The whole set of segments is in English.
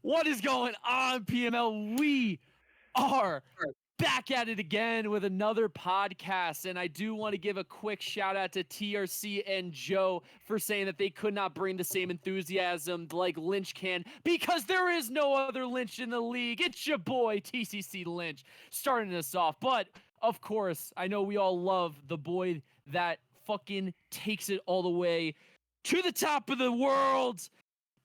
What is going on, PML? We are back at it again with another podcast. And I do want to give a quick shout out to TRC and Joe for saying that they could not bring the same enthusiasm like Lynch can because there is no other Lynch in the league. It's your boy, TCC Lynch, starting us off. But of course, I know we all love the boy that fucking takes it all the way to the top of the world.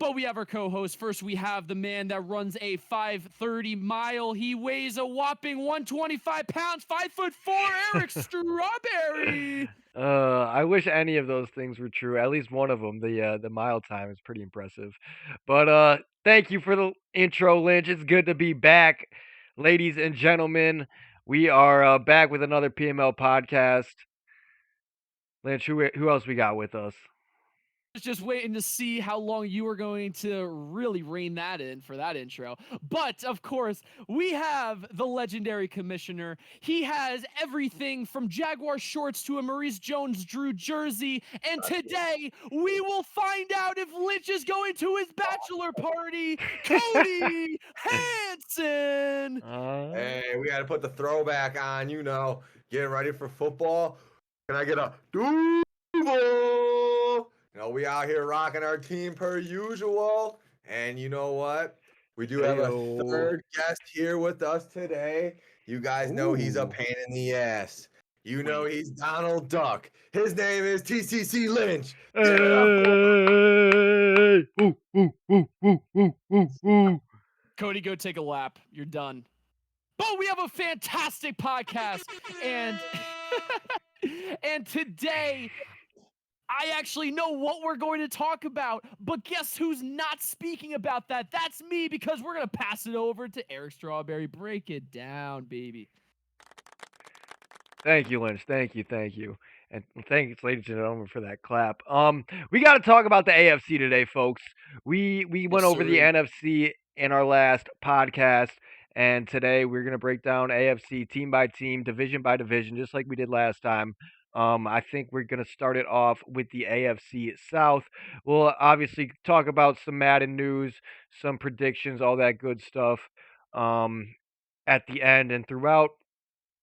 But we have our co-host. First, we have the man that runs a 5:30 mile. He weighs a whopping 125 pounds, 5'4", Eric Strawberry. I wish any of those things were true. At least one of them. The mile time is pretty impressive. But thank you for the intro, Lynch. It's good to be back, ladies and gentlemen. We are back with another PML podcast. Lynch, who else we got with us? Just waiting to see how long you were going to really rein that in for that intro. But of course, we have the legendary commissioner. He has everything from Jaguar shorts to a Maurice Jones-Drew jersey. And today, we will find out if Lynch is going to his bachelor party. Cody Hansen. Hey, we got to put the throwback on, getting ready for football. Can I get a Duval? We out here rocking our team per usual. And you know what? We do have a third guest here with us today. You guys know he's a pain in the ass. You know he's Donald Duck. His name is TCC Lynch. Cody, go take a lap. You're done. But we have a fantastic podcast, and and today I actually know what we're going to talk about, but guess who's not speaking about that? That's me, because we're going to pass it over to Eric Strawberry. Break it down, baby. Thank you, Lynch. Thank you. And thanks, ladies and gentlemen, for that clap. We got to talk about the AFC today, folks. We went over the NFC in our last podcast, and today we're gonna break down AFC team by team, division by division, just like we did last time. I think we're gonna start it off with the AFC South. We'll obviously talk about some Madden news, some predictions, all that good stuff. At the end and throughout.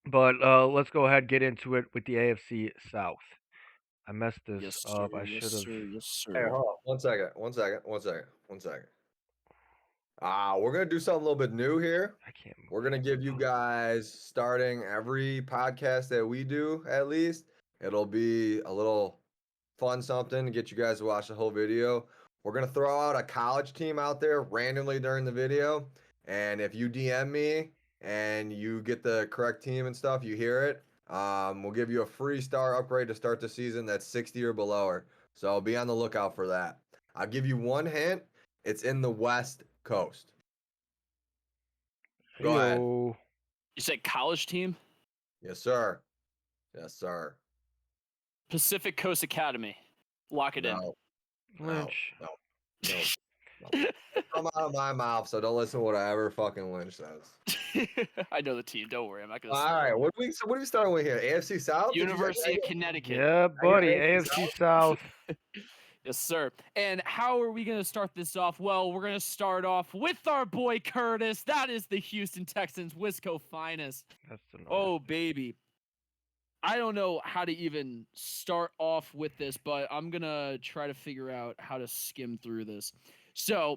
But let's go ahead and get into it with the AFC South. I messed this up. I should have. Hey, hold on. One second. We're going to do something a little bit new here. I can't move. We're going to give you guys, starting every podcast that we do, at least, it'll be a little fun something to get you guys to watch the whole video. We're going to throw out a college team out there randomly during the video. And if you DM me and you get the correct team and stuff, you hear it, we'll give you a free star upgrade to start the season that's 60 or below. So be on the lookout for that. I'll give you one hint. It's in the West Coast. Go ahead. You said college team? Yes, sir. Pacific Coast Academy. Lock it in. Lynch. No. Come out of my mouth, so don't listen to whatever fucking Lynch says. I know the team. Don't worry. I'm not gonna. All right. What are we starting with here? AFC South. University of Connecticut. Yeah, buddy. AFC South. Yes, sir. And how are we going to start this off? Well, we're going to start off with our boy Curtis. That is the Houston Texans, Wisco finest. That's the Oh, baby. I don't know how to even start off with this, but I'm going to try to figure out how to skim through this. So,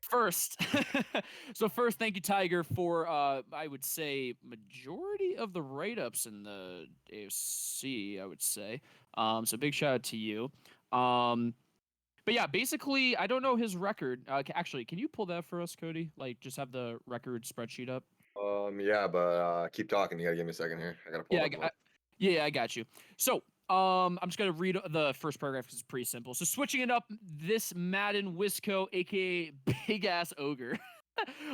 first, thank you, Tiger, for, I would say, majority of the write-ups in the AFC, I would say. So big shout out to you. But yeah, basically, I don't know his record. Actually, can you pull that for us, Cody? Like, just have the record spreadsheet up. Yeah, but keep talking. You gotta give me a second here. I gotta pull it up. I got you. So, I'm just gonna read the first paragraph because it's pretty simple. So, switching it up, this Madden Wisco, aka Big Ass Ogre,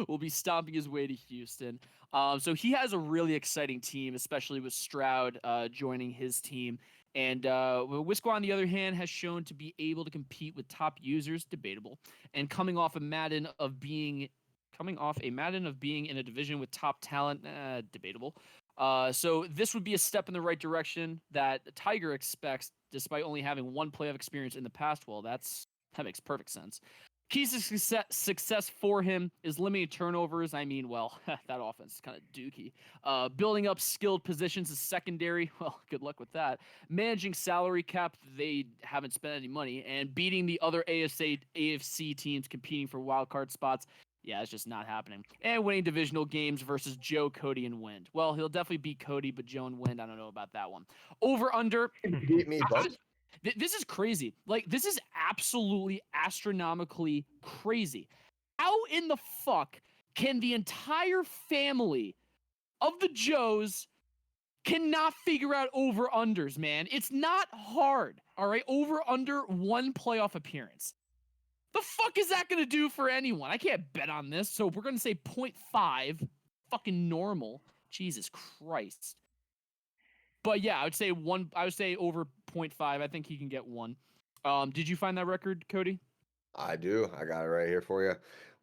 will be stomping his way to Houston. So he has a really exciting team, especially with Stroud joining his team. And Wisco, on the other hand, has shown to be able to compete with top users, debatable, and coming off a Madden of being in a division with top talent, debatable. So this would be a step in the right direction that Tiger expects, despite only having one playoff experience in the past. Well, that makes perfect sense. Keys to success for him is limiting turnovers. I mean, well, that offense is kind of dookie. Building up skilled positions is secondary. Well, good luck with that. Managing salary cap, they haven't spent any money. And beating the other AFC teams competing for wild card spots, yeah, it's just not happening. And winning divisional games versus Joe, Cody, and Wind. Well, he'll definitely beat Cody, but Joe and Wind, I don't know about that one. Over under. Beat me, bud. This is crazy. Like, this is absolutely astronomically crazy. How in the fuck can the entire family of the Joes cannot figure out over-unders, man? It's not hard, all right? Over-under one playoff appearance. The fuck is that going to do for anyone? I can't bet on this, so we're going to say 0.5, fucking normal. Jesus Christ. But yeah, I would say over 0.5. I think he can get one. Did you find that record, Cody? I do. I got it right here for you.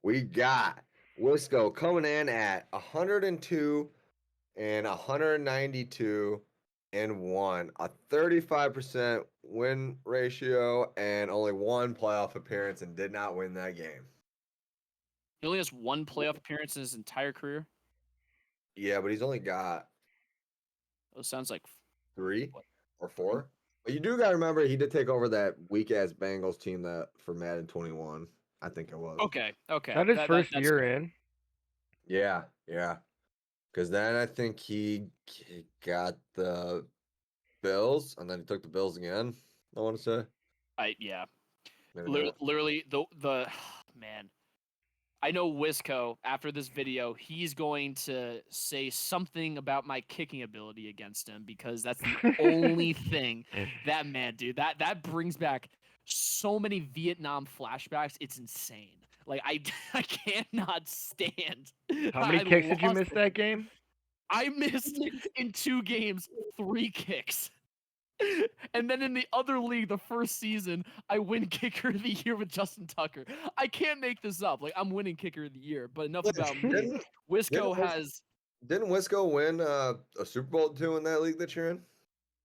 We got Wisco coming in at 102 and 192 and 1, a 35% win ratio, and only one playoff appearance, and did not win that game. He only has one playoff appearance in his entire career. Yeah, but he's only got Sounds like 3 or 4. But you do got to remember he did take over that weak ass Bengals team that for Madden 21. I think it was. Okay. That his first year in. Yeah. Because then I think he got the Bills, and then he took the Bills again. I want to say. Yeah. Maybe not. Literally the man. I know Wisco, after this video, he's going to say something about my kicking ability against him, because that's the only thing that man, dude, that brings back so many Vietnam flashbacks. It's insane. Like, I cannot stand. How many kicks did you miss that game? I missed in 2 games 3 kicks. And then in the other league, the first season, I win kicker of the year with Justin Tucker. I can't make this up. Like, I'm winning kicker of the year, but enough about me. Wisco has. Didn't Wisco win a Super Bowl too in that league that you're in?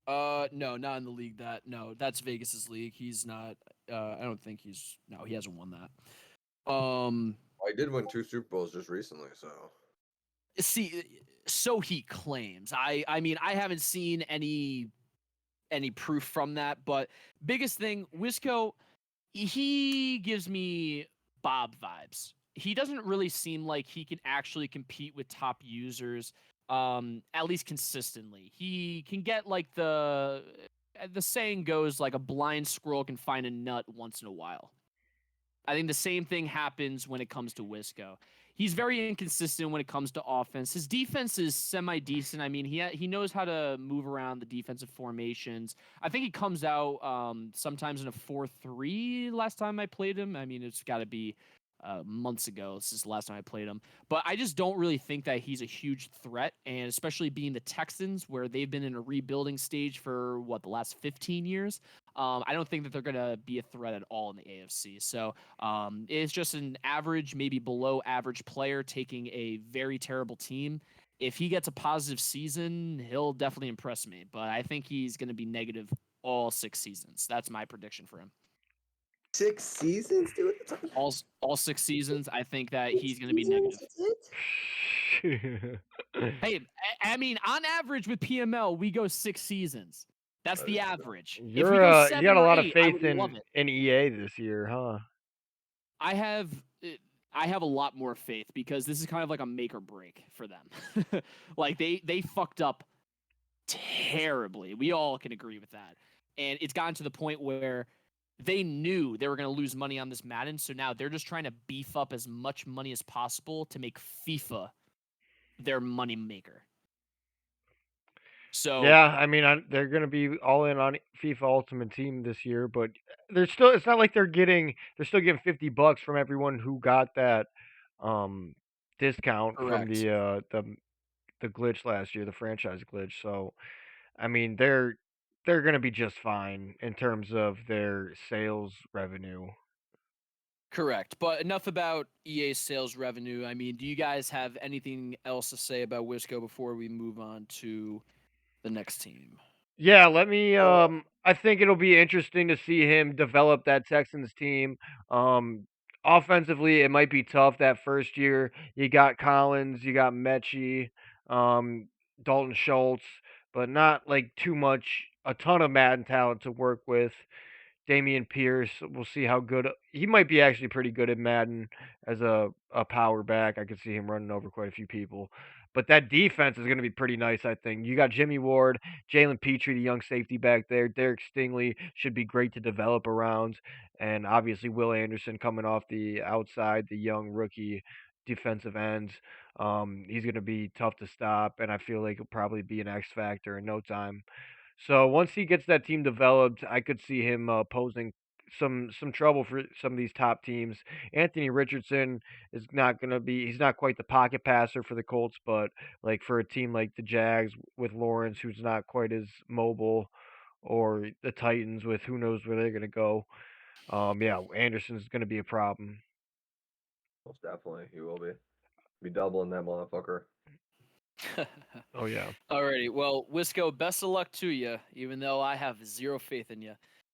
No, not in the league that's Vegas's league. He's not. I don't think he's. No, he hasn't won that. Well, he did win 2 Super Bowls just recently, so. See, so he claims. I mean, I haven't seen any proof from that, but biggest thing, Wisco, he gives me Bob vibes. He doesn't really seem like he can actually compete with top users, at least consistently. He can get like the saying goes, like a blind squirrel can find a nut once in a while. I think the same thing happens when it comes to Wisco. He's very inconsistent when it comes to offense. His defense is semi-decent. I mean, he knows how to move around the defensive formations. I think he comes out sometimes in a 4-3 last time I played him. I mean, it's got to be months ago. This is the last time I played him. But I just don't really think that he's a huge threat, and especially being the Texans, where they've been in a rebuilding stage for, the last 15 years. I don't think that they're going to be a threat at all in the AFC. So it's just an average, maybe below average player taking a very terrible team. If he gets a positive season, he'll definitely impress me. But I think he's going to be negative all 6 seasons. That's my prediction for him. 6 seasons, dude? All 6 seasons, I think that he's going to be negative. Hey, I mean, on average with PML, we go 6 seasons. That's the average. You got a lot of faith in EA this year, huh? I have a lot more faith, because this is kind of like a make or break for them. Like, they fucked up terribly. We all can agree with that. And it's gotten to the point where they knew they were going to lose money on this Madden, so now they're just trying to beef up as much money as possible to make FIFA their money maker. So yeah, I mean, they're going to be all in on FIFA Ultimate Team this year, but it's not like they're still getting $50 from everyone who got that discount. Correct. From the glitch last year, the franchise glitch. So, I mean, they're going to be just fine in terms of their sales revenue. Correct. But enough about EA's sales revenue. I mean, do you guys have anything else to say about Wisco before we move on to the next team? Yeah, let me I think it'll be interesting to see him develop that Texans team. offensively, it might be tough that first year. You got Collins, you got Mechie, um, Dalton Schultz, but not like too much, a ton of Madden talent to work with. Damian Pierce, we'll see how good he might be. Actually, pretty good at Madden as a power back. I could see him running over quite a few people. But that defense is going to be pretty nice, I think. You got Jimmy Ward, Jalen Petrie, the young safety back there. Derek Stingley should be great to develop around, and obviously Will Anderson coming off the outside, the young rookie defensive end. He's going to be tough to stop, and I feel like he'll probably be an X factor in no time. So once he gets that team developed, I could see him posing some trouble for some of these top teams. Anthony Richardson is not gonna be he's not quite the pocket passer for the Colts, but like for a team like the Jags with Lawrence, who's not quite as mobile, or the Titans with who knows where they're gonna go. Yeah, Anderson's gonna be a problem. Most definitely, he will be doubling that motherfucker. Oh yeah. Alrighty, well, Wisco, best of luck to you, even though I have zero faith in you.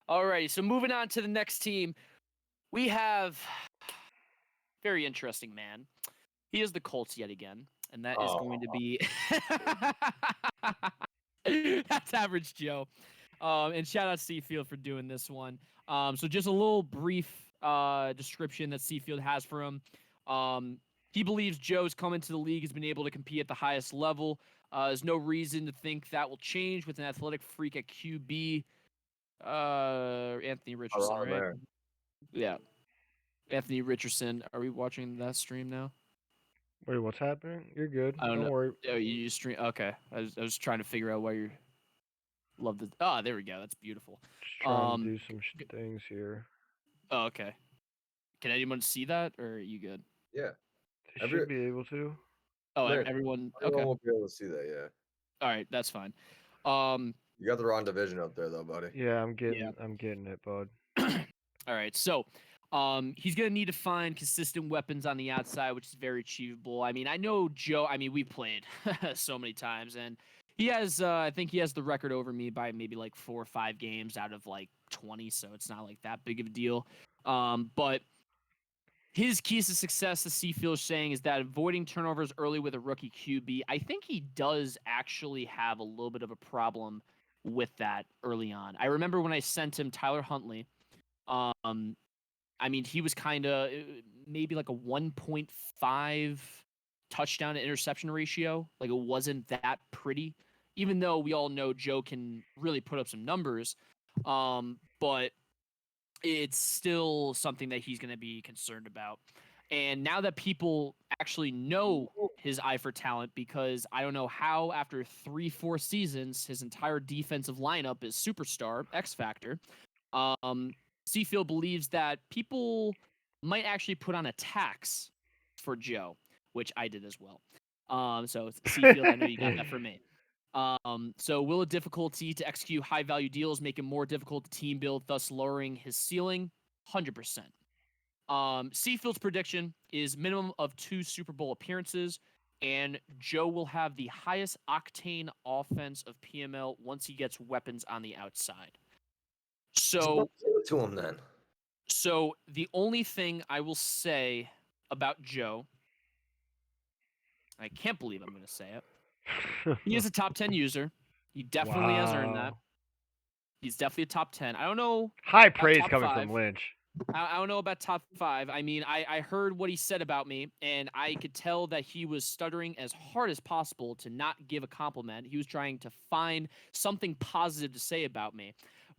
Alrighty, so moving on to the next team, we have very interesting man. He is the Colts yet again, and that is going to be that's average Joe. And shout out Seafield for doing this one. So just a little brief description that Seafield has for him. He believes Joe's coming to the league has been able to compete at the highest level. There's no reason to think that will change with an athletic freak at QB. Anthony Richardson, right? There. Yeah. Anthony Richardson. Are we watching that stream now? Wait, what's happening? You're good. I don't know. worry. Oh, you stream. Okay. I was trying to figure out why you're. Love the. Ah, there we go. That's beautiful. Just trying to do some things here. Oh, okay. Can anyone see that, or are you good? Yeah. They should be able to. Oh, Yeah, everyone. Everyone Okay. will be able to see that. Yeah. All right, that's fine. You got the wrong division up there, though, buddy. Yeah, I'm getting it, bud. All right, so he's gonna need to find consistent weapons on the outside, which is very achievable. I mean, I know Joe. I mean, we played so many times, and he has. I think he has the record over me by maybe like 4 or 5 games out of like 20, so it's not like that big of a deal. But his keys to success, the Seafield is saying, is that avoiding turnovers early with a rookie QB. I think he does actually have a little bit of a problem with that early on. I remember when I sent him Tyler Huntley. I mean, he was kind of maybe like a 1.5 touchdown to interception ratio. Like, it wasn't that pretty, even though we all know Joe can really put up some numbers. But it's still something that he's going to be concerned about. And now that people actually know his eye for talent, because I don't know how after 3-4 seasons, his entire defensive lineup is superstar, X Factor. Seafield believes that people might actually put on a tax for Joe, which I did as well. So Seafield, I know you got that for me. So will a difficulty to execute high-value deals make it more difficult to team build, thus lowering his ceiling? 100%. Seafield's prediction is minimum of 2 Super Bowl appearances, and Joe will have the highest octane offense of PML once he gets weapons on the outside. So give it to him then. So the only thing I will say about Joe, I can't believe I'm going to say it. He is a top 10 user. He definitely has earned that. He's definitely a top 10. I don't know. High praise coming from Lynch. I don't know about top 5. I mean, I heard what he said about me, and I could tell that he was stuttering as hard as possible to not give a compliment. He was trying to find something positive to say about me.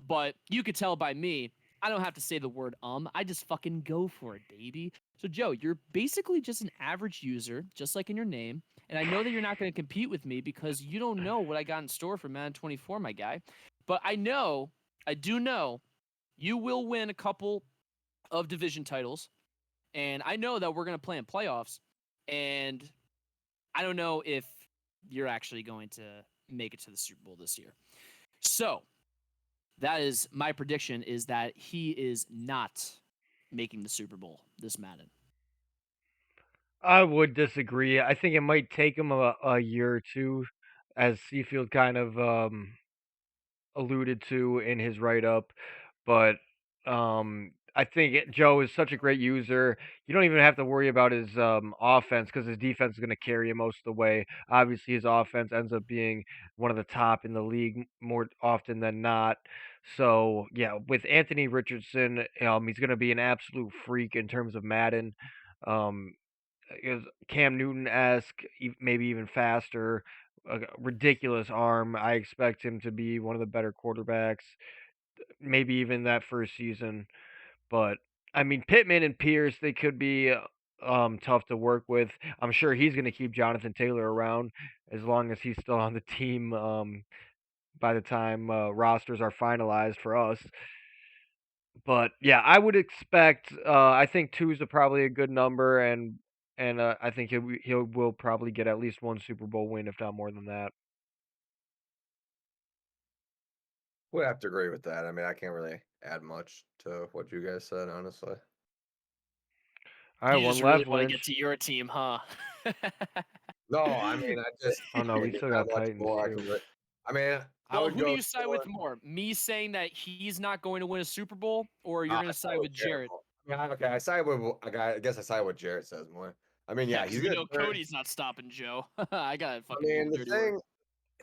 But you could tell by me, I don't have to say the word I just fucking go for it, baby. So, Joe, you're basically just an average user, just like in your name. And I know that you're not going to compete with me because you don't know what I got in store for Madden 24, my guy. But I do know, you will win a couple of division titles. And I know that we're going to play in playoffs. And I don't know if you're actually going to make it to the Super Bowl this year. So that is my prediction, is that he is not making the Super Bowl this Madden. I would disagree. I think it might take him a year or two, as Seafield kind of alluded to in his write-up. But I think Joe is such a great user. You don't even have to worry about his offense because his defense is going to carry him most of the way. Obviously, his offense ends up being one of the top in the league more often than not. So yeah, with Anthony Richardson, he's going to be an absolute freak in terms of Madden. Um, is Cam Newton-esque, maybe even faster, a ridiculous arm. I expect him to be one of the better quarterbacks, maybe even that first season. But I mean, Pittman and Pierce, they could be tough to work with. I'm sure he's going to keep Jonathan Taylor around as long as he's still on the team by the time rosters are finalized for us. But yeah, I would expect. I think two is probably a good number, and I think he will probably get at least one Super Bowl win, if not more than that. Would have to agree with that. I mean, I can't really add much to what you guys said, honestly. All right, You one just really left, want to Lynch. get to your team, huh? No, I mean, I just. Oh no, we there's still not got much Titans more I too. can. I mean, I Well, would who do go. you side with more? Me saying that he's not going to win a Super Bowl, or you're I going to side side with Jarrett Jarrett? more. Yeah, okay, I side with. I guess I side with Jarrett says more. I mean, yeah, 'Cause he's we gonna. know Cody's not stopping Joe. I got I fucking mean, the dirty work. thing,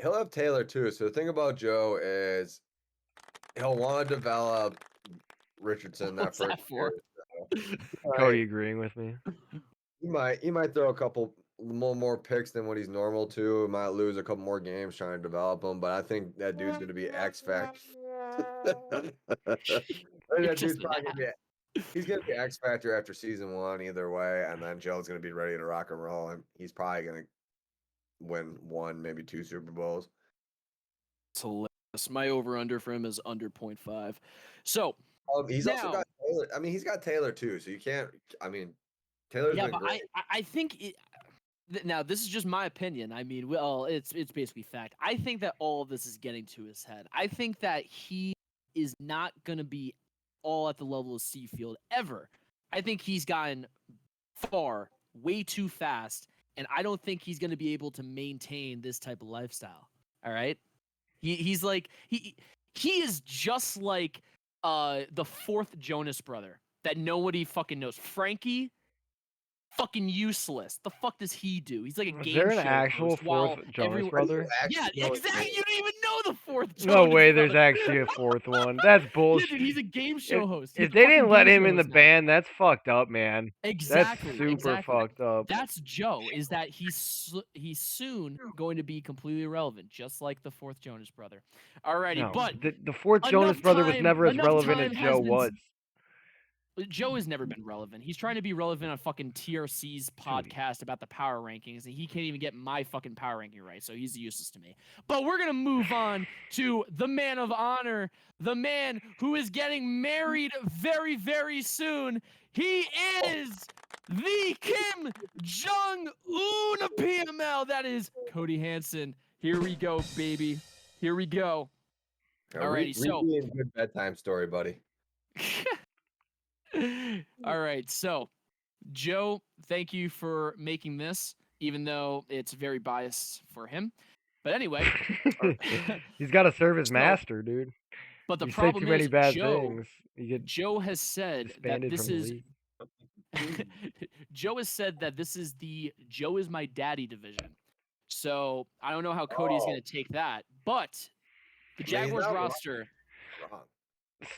he'll have Taylor too. So the thing about Joe is he'll want to develop Richardson that What's first that for? year. Cody agreeing with me. He might throw a couple more picks than what he's normal to. Might lose a couple more games trying to develop him, but I think that dude's gonna be X factor. I think that dude's probably gonna be. He's gonna be X factor after season 1 either way, and then Joe's gonna be ready to rock and roll, and he's probably gonna win 1, maybe 2 Super Bowls. It's hilarious. My over/under for him is under 0.5. So He's also now, got Taylor. I mean, he's got Taylor too, so you can't. I mean, Taylor's yeah, been but great. I think it. Now this is just my opinion. I mean, well, it's basically fact. I think that all of this is getting to his head. I think that he is not going to be all at the level of Seafield ever. I think he's gotten far way too fast, and I don't think he's going to be able to maintain this type of lifestyle. All right, he's like he is just like the fourth Jonas brother that nobody fucking knows. Frankie, fucking useless. The fuck does he do? He's like a Is game there an show actual host fourth while Jonas everyone. brother? Yeah, exactly. You don't even know the fourth Jonas No way, brother. there's actually a fourth one. That's Yeah, bullshit. dude, he's a game show host. He's If a they fucking didn't let game him show in the host now. band, that's fucked up, man. Exactly. That's super exactly. fucked up. That's Joe. Is that he's soon going to be completely irrelevant, just like the fourth Jonas brother. Alrighty, No, but the fourth Jonas enough brother was time- never as enough relevant time as has Joe been was. Joe has never been relevant. He's trying to be relevant on fucking TRC's podcast about the power rankings, and he can't even get my fucking power ranking right, so he's useless to me. But we're going to move on to the man of honor, the man who is getting married very, very soon. He is the Kim Jong-un of PML. That is Cody Hansen. Here we go, baby. Here we go. Alrighty, so... read me a good bedtime story, buddy. All right, so Joe, thank you for making this, even though it's very biased for him. But anyway, he's got to serve his So- master, dude. but the You say problem too many is bad Joe. things, you get Joe has said that disbanded this from the is. league. Joe has said that this is the Joe is my daddy division. So I don't know how Cody's going to take that, but the I mean, he's Jaguars not wrong. roster. Wrong.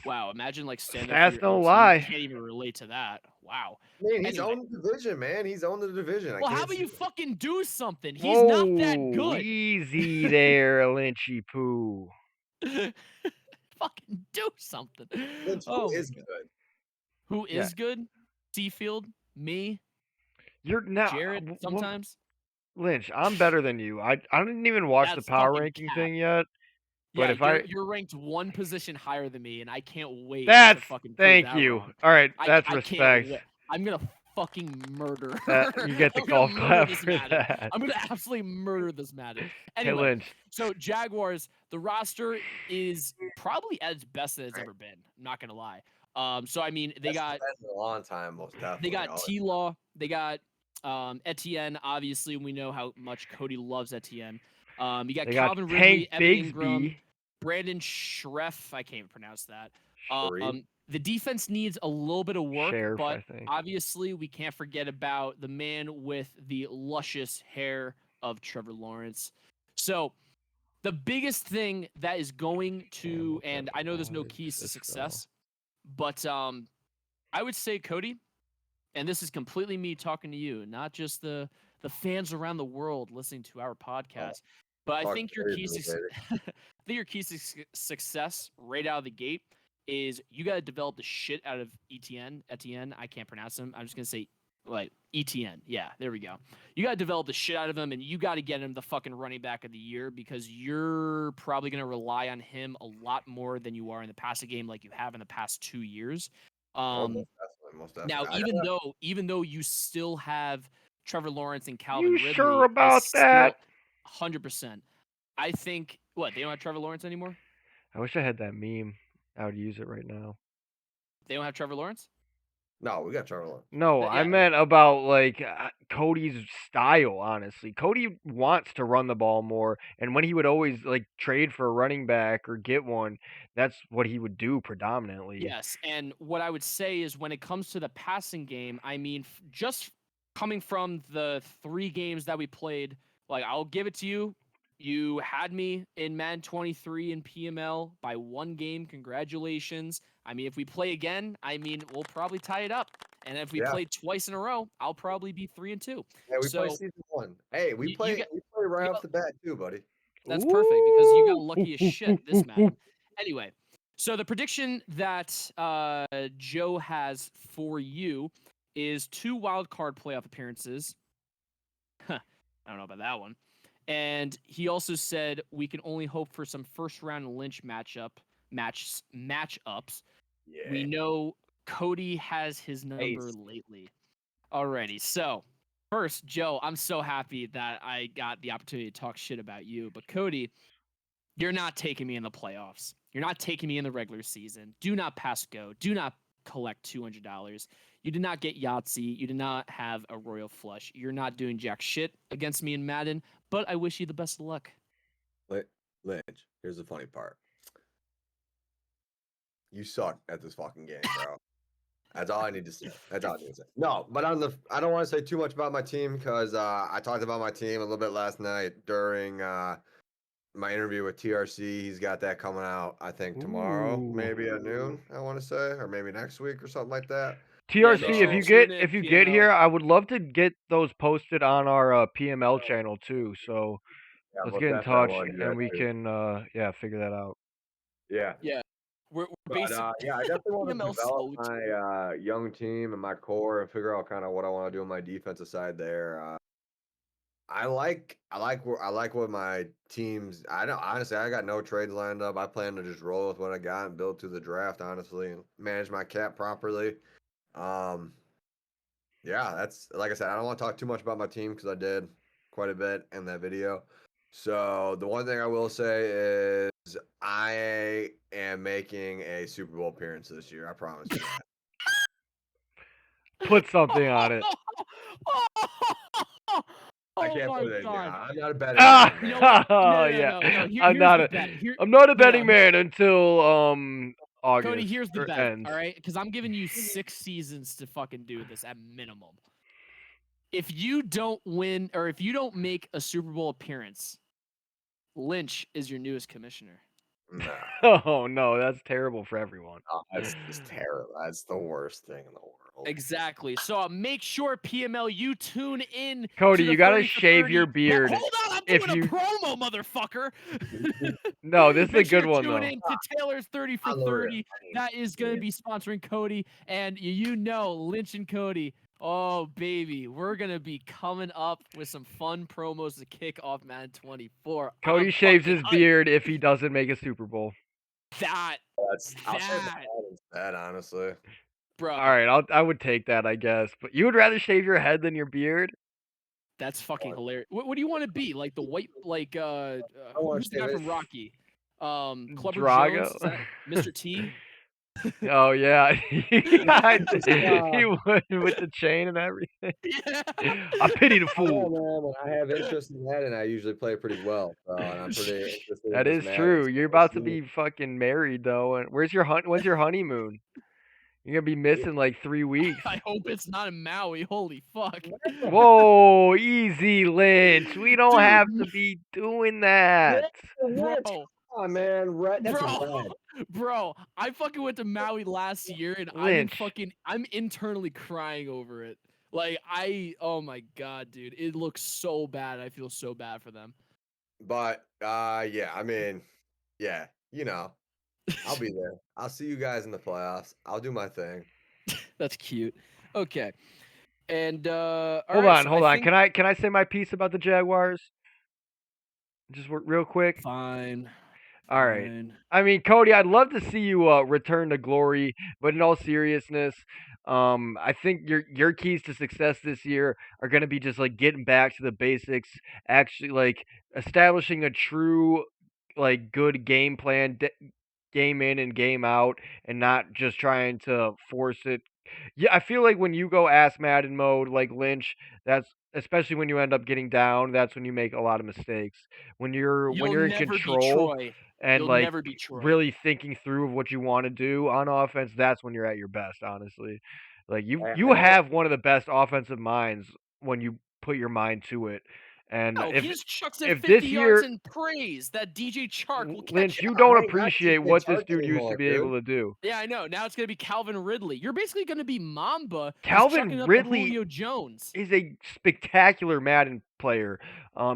Wow, imagine like standing Stats up for your don't own team. lie. You can't even relate to that. Wow. I mean, he's Anyway. owned the division, man. He's owned the division. Well, how can't about see you it. fucking do something? He's not that Whoa, good. easy there, Lynchy poo. Fucking do something. Lynch, Oh, who my is God. good? Who is Yeah. good? Seafield, me, You're now Jared. Sometimes. Lynch, I'm better than you. I didn't even watch That's the power fucking ranking cap. thing yet. But Yeah, if you're ranked one position higher than me, and I can't wait to that's fucking prove thank that you. wrong. All right, I that's can't respect. wait. I'm gonna fucking murder. You get the I'm golf gonna murder clap this for Madden. that. I'm gonna absolutely murder this Madden. Hey, Anyway, Lynch. so Jaguars, the roster is probably as best that it's ever been. I'm not gonna lie. So I mean, they got That's a long time, most definitely. they got T-Law, they got Etienne. Obviously, we know how much Cody loves Etienne. You got They got Calvin Tank Ridley, Evan Ingram, Bigsby. Brandon Schreff. I can't pronounce that. Sharif. The defense needs a little bit of work, Sheriff, but I think. obviously we can't forget about the man with the luscious hair of Trevor Lawrence. So the biggest thing that is going to, and I know there's no keys to success, but I would say, Cody, and this is completely me talking to you, not just the fans around the world listening to our podcast, but I think your key success right out of the gate is you got to develop the shit out of Etienne. I can't pronounce him. I'm just gonna say like Etienne. Yeah, there we go. You got to develop the shit out of him, and you got to get him the fucking running back of the year because you're probably gonna rely on him a lot more than you are in the passing game, like you have in the past 2 years. Most definitely. Now, even though you still have Trevor Lawrence and Calvin You Ridley, sure about that? 100%. I think they don't have Trevor Lawrence anymore. I wish I had that meme. I would use it right now. They don't have Trevor Lawrence? No, we got Trevor Lawrence. No, I meant about like Cody's style. Honestly, Cody wants to run the ball more, and when he would always like trade for a running back or get one, that's what he would do predominantly. Yes, and what I would say is when it comes to the passing game, I mean, just coming from the 3 games that we played, like I'll give it to you. You had me in Madden 23 in PML by 1 game. Congratulations. I mean, if we play again, I mean, we'll probably tie it up. And if we play twice in a row, I'll probably be 3-2. Yeah, we play season 1. Hey, we play right off the bat too, buddy. That's perfect because you got lucky as shit this Madden. Anyway, so the prediction that Joe has for you is 2 wild card playoff appearances. I don't know about that one. And he also said we can only hope for some first round Lynch matchups. Yeah. We know Cody has his number lately. Alrighty, so first, Joe, I'm so happy that I got the opportunity to talk shit about you. But Cody, you're not taking me in the playoffs. You're not taking me in the regular season. Do not pass go. Do not collect $200. You did not get Yahtzee. You did not have a royal flush. You're not doing jack shit against me in Madden, but I wish you the best of luck. Lynch, here's the funny part. You suck at this fucking game, bro. That's all I need to say. No, but I don't want to say too much about my team because I talked about my team a little bit last night during my interview with TRC. He's got that coming out, I think, tomorrow, maybe at noon, I want to say, or maybe next week or something like that. TRC, if you get here, I would love to get those posted on our PML channel too. So let's get in touch and we can figure that out. Yeah. We're basically I definitely want to develop my young team and my core and figure out kind of what I want to do on my defensive side there. I like what my teams. Honestly, I got no trades lined up. I plan to just roll with what I got and build to the draft. Honestly, and manage my cap properly. That's like I said. I don't want to talk too much about my team because I did quite a bit in that video. So the one thing I will say is I am making a Super Bowl appearance this year. I promise you that. Put something on it. I can't put it down. I'm not a betting man. I'm not a betting man until August. Cody, here's the bet. All right, because I'm giving you 6 seasons to fucking do this at minimum. If you don't win or if you don't make a Super Bowl appearance, Lynch is your newest commissioner. No. Oh no, that's terrible for everyone. Oh, that's just terrible. That's the worst thing in the world. Exactly. So make sure PML you tune in. Cody, you gotta shave your beard. Hold on, I'm doing a promo, motherfucker. No, this is a good one though. Tune in to Taylor's 30 for 30. That is going to be sponsoring Cody, and Lynch and Cody. Oh baby, we're gonna be coming up with some fun promos to kick off Madden 24. Cody shaves his beard if he doesn't make a Super Bowl. I'll say that instead, honestly. Bro. All right, I would take that, I guess. But you would rather shave your head than your beard? That's fucking hilarious. What do you want to be? Like the white, who's the guy from Rocky? Clubber Drago? Jones? Mr. T? Oh yeah, he would with the chain and everything. Yeah. I pity the fool. Man, when I have interest in that, and I usually play pretty well. So, and I'm pretty interested. That is true. You're about to be fucking married though. And when's your honeymoon? You're gonna be missing like 3 weeks. I hope it's not in Maui. Holy fuck. Whoa, easy, Lynch. We don't Dude, have to be doing that. bro. Come on, man. That's Bro. red. Bro, I fucking went to Maui last year and Lynch. I'm internally crying over it. Like oh my god, dude. It looks so bad. I feel so bad for them. But yeah, I mean, yeah, you know, I'll be there. I'll see you guys in the playoffs. I'll do my thing. That's cute. Okay. And Hold on. Can I say my piece about the Jaguars? Just real quick. Fine. All right. I mean, Cody, I'd love to see you return to glory, but in all seriousness, I think your keys to success this year are going to be just like getting back to the basics, actually like establishing a true like good game plan, game in and game out, and not just trying to force it. Yeah, I feel like when you go ass Madden mode like Lynch, that's especially when you end up getting down, that's when you make a lot of mistakes. When you're in control and You'll like never be Troy. really thinking through of what you want to do on offense, that's when you're at your best, honestly. Like you have one of the best offensive minds when you put your mind to it. And No, he just chucks it if 50 this year, yards and prays that DJ Chark will catch Lynch, it. you don't I ain't got appreciate DJ what this Chark dude used to anymore, be able to do. Yeah, I know. Now it's gonna be Calvin Ridley. You're basically gonna be Mamba. Calvin Ridley Julio Jones is a spectacular Madden player.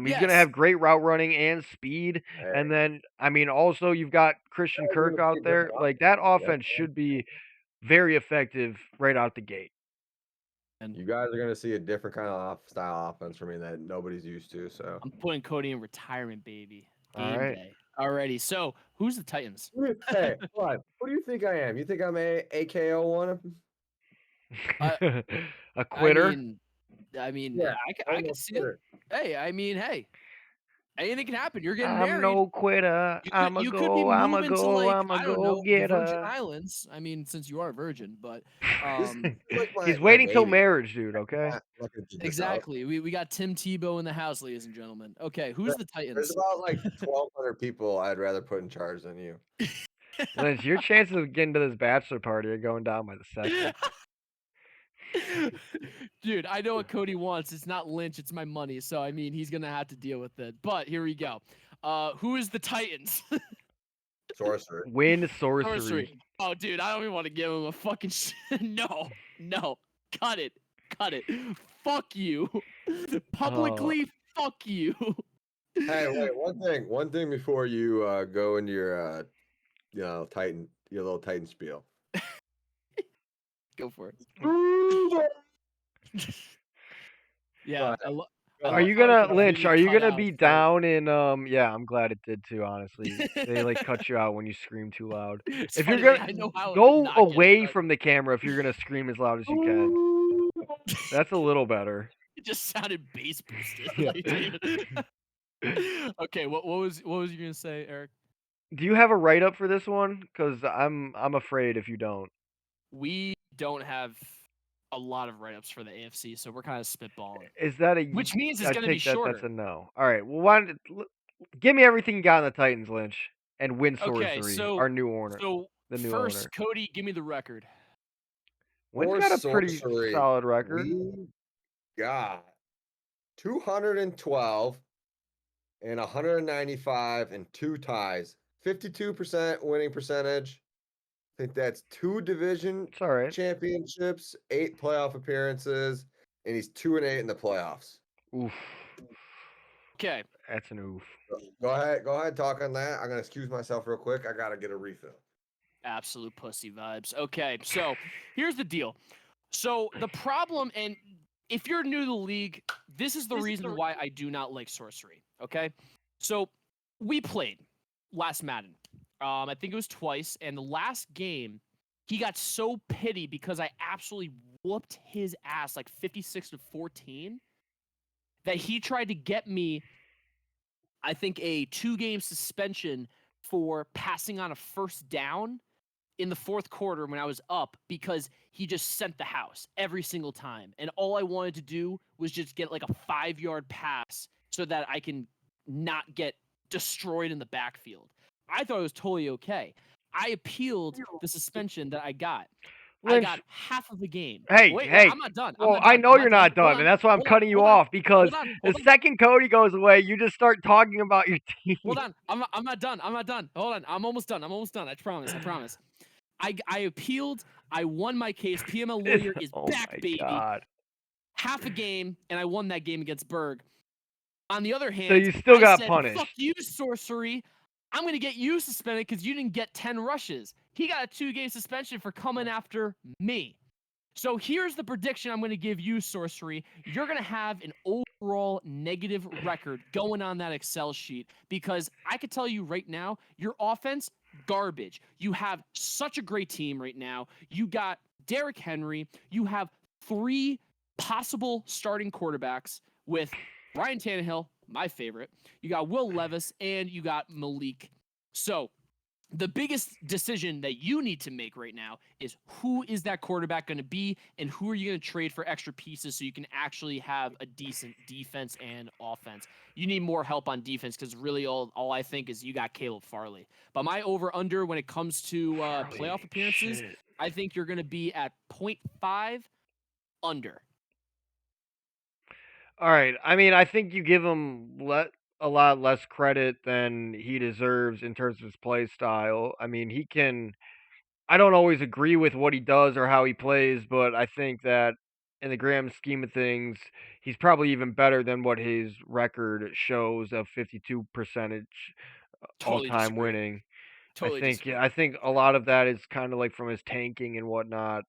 He's gonna have great route running and speed. And then, I mean, also you've got Christian Kirk out there. Like that offense should be very effective right out the gate. And you guys are gonna see a different kind of style offense from me that nobody's used to. So I'm putting Cody in retirement, baby. All right. Day. Alrighty. So who's the Titans? Hey, what do you think I am? You think I'm a AKO one? A quitter? I mean, Yeah, I can see it. Hey, anything can happen. You're getting I'm married. no quitter. I'm a go. I'm a go the Virgin getter. Islands. I mean, since you are a virgin, but he's waiting till marriage, dude. Okay. Exactly. We got Tim Tebow in the house, ladies and gentlemen. Okay, who's the Titans? There's about like 1,200 people I'd rather put in charge than you. Lynch, your chances of getting to this bachelor party are going down by the second. Dude, I know what Cody wants. It's not Lynch, it's my money. So I mean, he's gonna have to deal with it. But here we go. Who is the Titans? Sorcery. Win sorcery. Oh, dude, I don't even want to give him a fucking no. Cut it. Fuck you. Publicly, fuck you. Hey, wait, one thing before you go into your your little Titan spiel. Go for it. Yeah. Are you gonna Lynch? Are you gonna be down in Yeah, I'm glad it did too. Honestly, they like cut you out when you scream too loud. If you're gonna go away from the camera, if you're gonna scream as loud as you can, that's a little better. It just sounded bass boosted. Okay, what was you gonna say, Eric? Do you have a write up for this one? Because I'm afraid if you don't. We don't have a lot of write-ups for the AFC, so we're kind of spitballing. Is that which means it's going to be shorter? That's a no. All right. Well, give me everything you got on the Titans, Lynch, and win sorcery. Our new owner. So first, Cody, give me the record. Wynn's got a pretty solid record. We got 212 and 195 and 2 ties. 52% winning percentage. I think that's 2 division championships, 8 playoff appearances, and he's 2-8 in the playoffs. Oof. Okay. That's an oof. Go ahead, talk on that. I'm gonna excuse myself real quick. I gotta get a refill. Absolute pussy vibes. Okay, so here's the deal. So the problem, and if you're new to the league, this is the reason why I do not like sorcery. Okay, so we played last Madden. I think it was twice, and the last game, he got so pity because I absolutely whooped his ass like 56-14 that he tried to get me, I think, a 2-game suspension for passing on a first down in the fourth quarter when I was up because he just sent the house every single time. And all I wanted to do was just get like a 5-yard pass so that I can not get destroyed in the backfield. I thought it was totally okay. I appealed the suspension that I got. I Lynch, got half of the game. hey, Wait, hey. I'm not done. Well, I'm I not know done. you're not Hold done, and that's why I'm hold cutting you hold off because hold on, the hold on. second Cody goes away, you just start talking about your team. Hold on. I'm not done. I'm not done. Hold on. I'm almost done. I promise. I appealed. I won my case. PML lawyer is Oh back, my baby. God. Half a game, and I won that game against Berg. On the other hand, So you still I got said, punished. fuck you, sorcery. I'm going to get you suspended because you didn't get 10 rushes. He got a 2-game suspension for coming after me. So here's the prediction I'm going to give you, sorcery. You're going to have an overall negative record going on that Excel sheet because I could tell you right now, your offense, garbage. You have such a great team right now. You got Derrick Henry. You have 3 possible starting quarterbacks with Ryan Tannehill, my favorite. You got Will Levis, and you got Malik. So the biggest decision that you need to make right now is who is that quarterback going to be and who are you going to trade for extra pieces so you can actually have a decent defense and offense. You need more help on defense because really all I think is you got Caleb Farley. But my over-under when it comes to playoff appearances, Shit. I think you're going to be at 0.5 under. All right. I mean, I think you give him a lot less credit than he deserves in terms of his play style. I mean, he can. I don't always agree with what he does or how he plays, but I think that in the grand scheme of things, he's probably even better than what his record shows of 52% Totally all-time disagree. winning. Totally disagree. I think a lot of that is kind of like from his tanking and whatnot.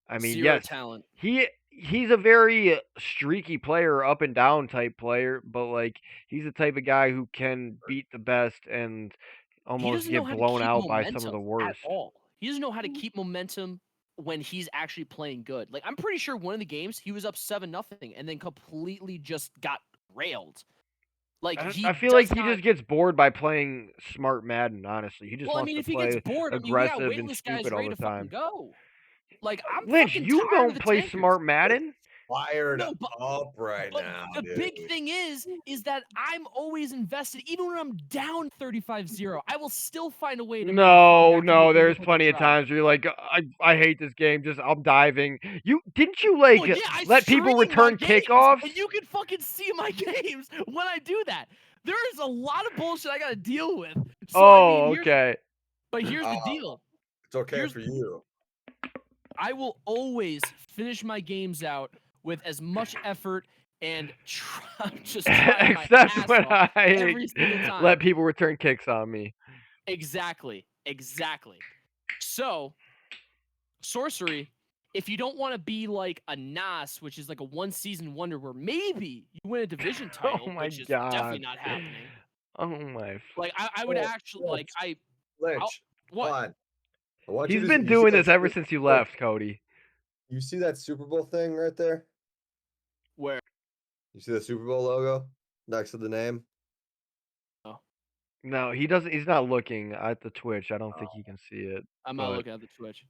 I mean, Zero yes, talent. he's a very streaky player, up and down type player, but like he's the type of guy who can beat the best and He almost doesn't know get how to blown keep out by some of the momentum at worst. all. He doesn't know how to keep momentum when he's actually playing good. Like I'm pretty sure one of the games he was up 7-0 and then completely just got railed. Like he I feel does like he not. just gets bored by playing smart Madden, honestly. He just Well, I wants mean, to if he gets play bored, I mean, we got aggressive and waitlist guys stupid all ready the to fucking time. go. Like I'm Lynch, fucking you tired of don't the play tankers. smart Madden? Fired No, up right But now, the dude. big thing is that I'm always invested, even when I'm down 35-0. I will still find a way to make a comeback and No, give there's a fucking plenty of try. times where you're like, I hate this game, just I'm diving. You didn't you Well, like yeah, I let people stream my return games, kickoffs? and you can fucking see my games when I do that. There is a lot of bullshit I gotta deal with. So I mean, Oh, okay. here's the deal. It's okay Here's for you. I will always finish my games out with as much effort and just trying my Except ass when off I every single time. let people return kicks on me. Exactly. So, sorcery, if you don't want to be like a Nas, which is like a one-season wonder where maybe you win a division title, Oh my which is God. definitely not happening. Oh my. Like I would actually like Lynch, what? fine. I want He's you to been you see doing that this ever Super since you Bowl- left, Cody. You see that Super Bowl thing right there? Where? You see the Super Bowl logo next to the name? No, he doesn't. He's not looking at the Twitch. I don't think he can see it. I'm not looking at the Twitch.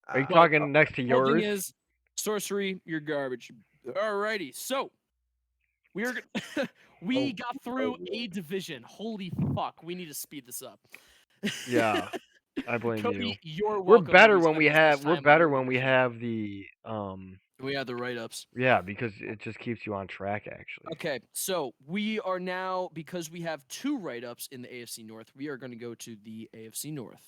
Are you Ah, talking next to The whole thing yours? is, sorcery, you're garbage. Alrighty, so we got through a division. Holy fuck, we need to speed this up. Yeah, I blame you. Cody, you're We're welcome. better We when spent we this much have time on your division. the We have the write-ups. yeah, because it just keeps you on track actually. Okay, so we are now, because we have 2 write-ups in the AFC North, we are going to go to the AFC North.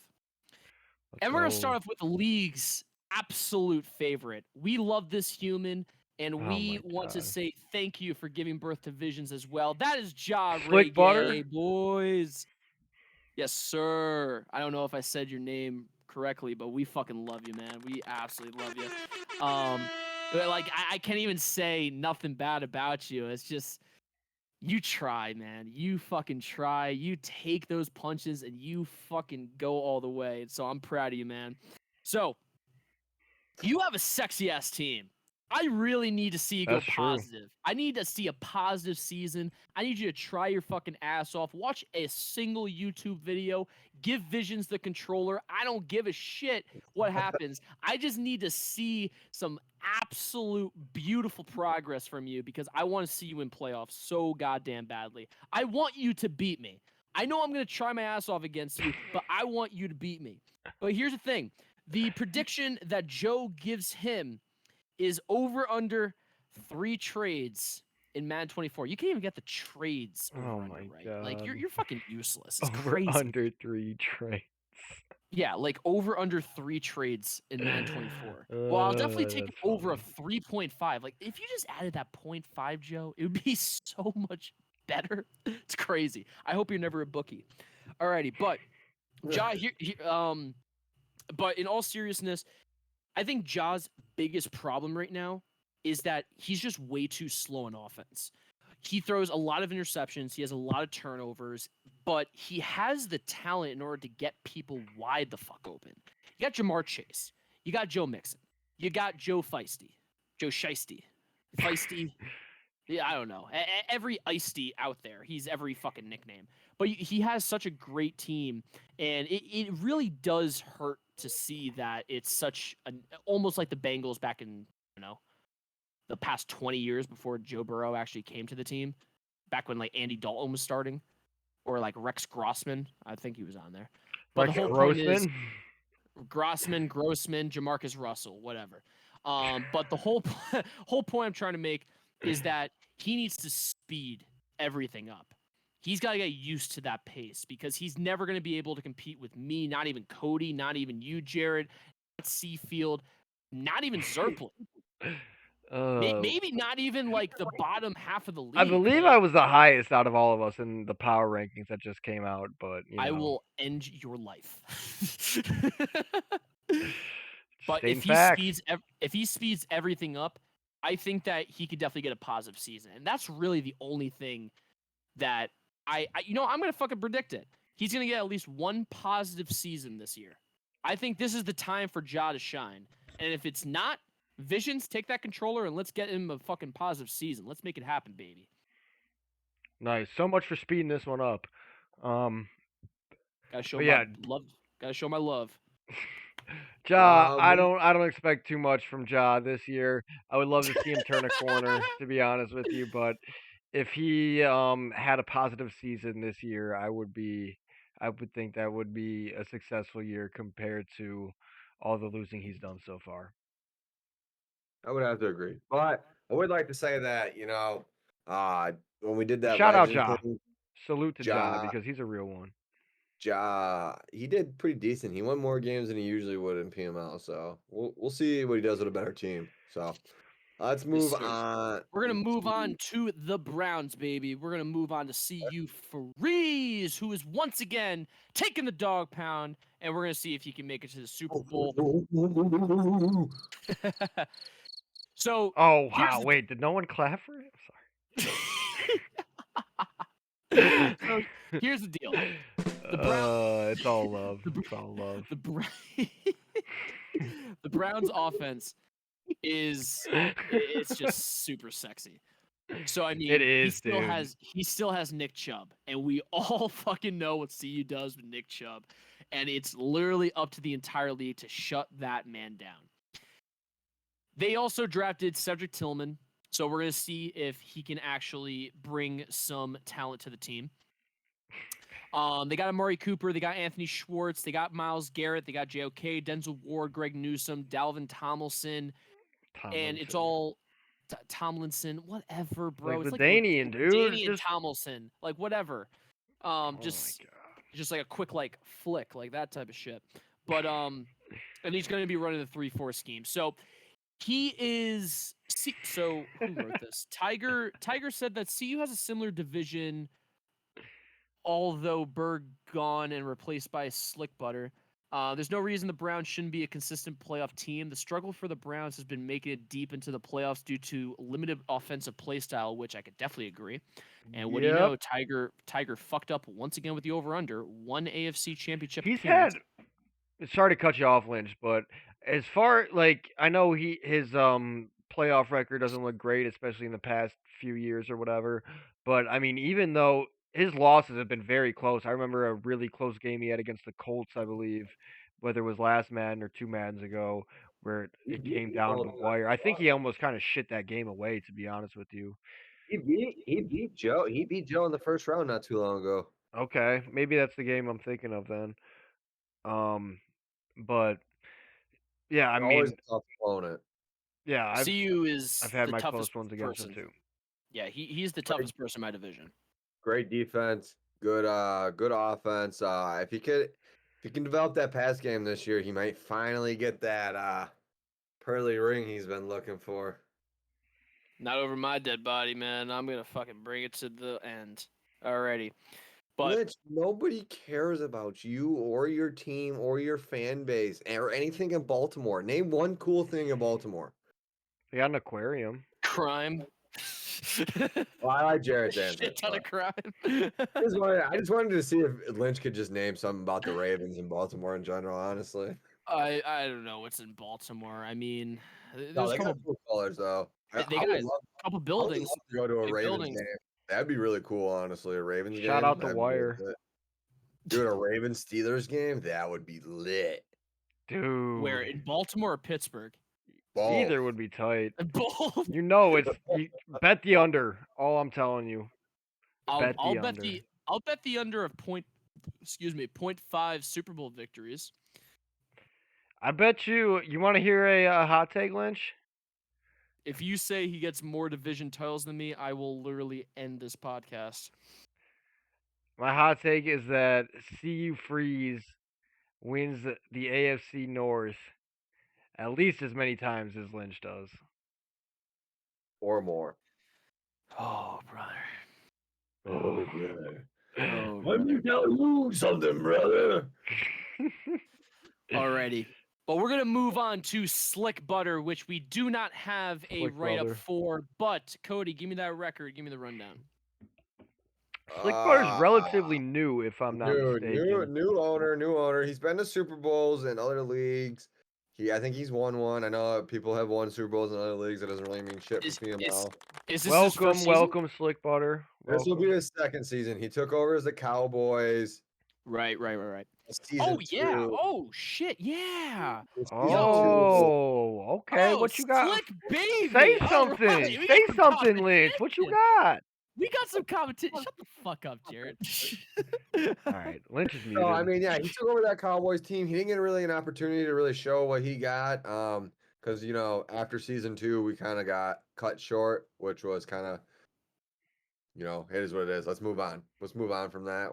And we're going to start off with the league's absolute favorite. We love this human, and we want to say thank you for giving birth to visions as well. That is Ja Slick Butter? Reggae, boys. Yes, sir. I don't know if I said your name correctly, but we fucking love you, man. We absolutely love you. Like I can't even say nothing bad about you. It's just you try, man. You fucking try. You take those punches and you fucking go all the way. So I'm proud of you, man. So you have a sexy ass team. I really need to see you go That's true. positive. I need to see a positive season. I need you to try your fucking ass off. Watch a single YouTube video. Give Visions the controller. I don't give a shit what happens. I just need to see some absolute beautiful progress from you because I want to see you in playoffs so goddamn badly. I want you to beat me. I know I'm going to try my ass off against you, but I want you to beat me. But here's the thing. The prediction that Joe gives him is over under 3 trades in Madden 24. You can't even get the trades over Oh under my right. Like god. you're fucking useless. It's Over crazy. under 3 trades. Yeah, like over under 3 trades in Madden 24. Well, I'll definitely take That's over a funny. 3.5. Like if you just added that 0.5, Joe, it would be so much better. It's crazy. I hope you're never a bookie. Alrighty, but Ja, but in all seriousness, I think Ja's biggest problem right now is that he's just way too slow in offense. He throws a lot of interceptions, he has a lot of turnovers, but he has the talent in order to get people wide the fuck open. You got Jamar Chase, you got Joe Mixon, you got Joe Shiesty, Feisty. Yeah, I don't know. Every Icy out there, he's every fucking nickname. But he has such a great team, and it really does hurt to see that it's such an almost like the Bengals back in the past 20 years before Joe Burrow actually came to the team, back when like Andy Dalton was starting, or like Rex Grossman. I think he was on there. But Rex the whole point is Grossman? Grossman, Jamarcus Russell, whatever. But the whole whole point I'm trying to make is that he needs to speed everything up. He's got to get used to that pace because he's never going to be able to compete with me, not even Cody, not even you, Jared, not Seafield, not even Zerplin. Maybe not even like the bottom half of the league. I believe like, I was the highest out of all of us in the power rankings that just came out, but I will end your life. But stating facts. if he speeds everything up, I think that he could definitely get a positive season. And that's really the only thing that I'm going to fucking predict it. He's going to get at least one positive season this year. I think this is the time for Ja to shine. And if it's not, Visions, take that controller and let's get him a fucking positive season. Let's make it happen, baby. Nice. So much for speeding this one up. Gotta show But my yeah. love. Gotta show my love. Ja, I don't expect too much from Ja this year. I would love to see him turn a corner, to be honest with you. But if he had a positive season this year, I would think that would be a successful year compared to all the losing he's done so far. I would have to agree, but I would like to say that when we did that Shout out legend Ja. thing, Salute to Ja because he's a real one. He did pretty decent. He won more games than he usually would in PML. So we'll see what he does with a better team. So let's move on. We're gonna move on to the Browns, baby. We're gonna move on to CU Freeze, who is once again taking the dog pound, and we're gonna see if he can make it to the Super Bowl. So, oh wow, wait, did no one clap for him? Sorry. So here's the deal. The Browns. It's all love. It's all love. The Browns' offense it's just super sexy. So I mean, it is, he still has Nick Chubb, and we all fucking know what CU does with Nick Chubb, and it's literally up to the entire league to shut that man down. They also drafted Cedric Tillman, so we're gonna see if he can actually bring some talent to the team. They got Amari Cooper, they got Anthony Schwartz, they got Myles Garrett, they got JOK, Denzel Ward, Greg Newsome, Dalvin Tomlinson. And it's all Tomlinson, whatever, bro. Like it's Danian, dude. Danian Tomlinson, like whatever. Just like a quick like flick, like that type of shit. But and he's going to be running the 3-4 scheme. So he is. So who wrote this? Tiger said that CU has a similar division, although Berg gone and replaced by Slick Butter. There's no reason the Browns shouldn't be a consistent playoff team. The struggle for the Browns has been making it deep into the playoffs due to limited offensive play style, which I could definitely agree. And what do you know? Tiger fucked up once again with the over-under. One AFC championship appearance. Sorry to cut you off, Lynch, but as far like I know his playoff record doesn't look great, especially in the past few years or whatever. But I mean, even though his losses have been very close. I remember a really close game he had against the Colts, I believe, whether it was last Madden or 2 Maddens ago, where it came down to the wire. I think he almost kind of shit that game away, to be honest with you. He beat Joe. He beat Joe in the first round not too long ago. Okay, maybe that's the game I'm thinking of then. But Yeah, I They're always mean, a tough opponent. yeah, CU is I've had the my toughest close ones against person. them too. Yeah, he's the Great, toughest person in my division. great defense, good offense. If he can develop that pass game this year, he might finally get that pearly ring he's been looking for. Not over my dead body, man. I'm gonna fucking bring it to the end. Alrighty. But Lynch, nobody cares about you or your team or your fan base or anything in Baltimore. Name one cool thing in Baltimore. They got an aquarium. crime. Well, I like Jared's answer. Shit ton of crime. I just wanted to see if Lynch could just name something about the Ravens in Baltimore in general, honestly. I don't know what's in Baltimore. I mean, No, there's a they couple. got cool colors though. They I got would a love, couple I would buildings. love to go to a Big Ravens buildings. game. That'd be really cool, honestly. A Ravens Shout game. out the That'd be really Wire. lit. Dude, a Ravens Steelers game, that would be lit. Where Dude, in Baltimore or Pittsburgh? Both. either would be tight. Both. You know, you bet the under. All I'm telling you, bet I'll the bet under. the under of 0.5 Super Bowl victories. I bet you. You want to hear a hot take, Lynch? If you say he gets more division titles than me, I will literally end this podcast. My hot take is that CU Freeze wins the AFC North at least as many times as Lynch does. Or more. Oh, brother. Oh, brother. Oh, Let me tell you something, brother. Alrighty. But we're going to move on to Slick Butter, which we do not have a Slick write-up Butter. for. But, Cody, give me that record. Give me the rundown. Slick Butter's relatively new, if I'm not mistaken. New owner. He's been to Super Bowls and other leagues. I think he's won one. I know people have won Super Bowls in other leagues. That doesn't really mean shit for PML. Is this his first season? Welcome, Slick Butter. This will be Welcome. his second season. He took over as the Cowboys. Right. Season yeah. 2. Oh, shit. Yeah. Oh, okay. Oh, what you got? Slick baby. Say All something. right, we Say got something, Lynch. What you got? We got some competition. Shut the fuck up, Jared. All right, Lynch is muted. No, I mean, yeah, he took over that Cowboys team. He didn't get really an opportunity to really show what he got. Because after season 2, we kind of got cut short, which was kind of, it is what it is. Let's move on. Let's move on from that.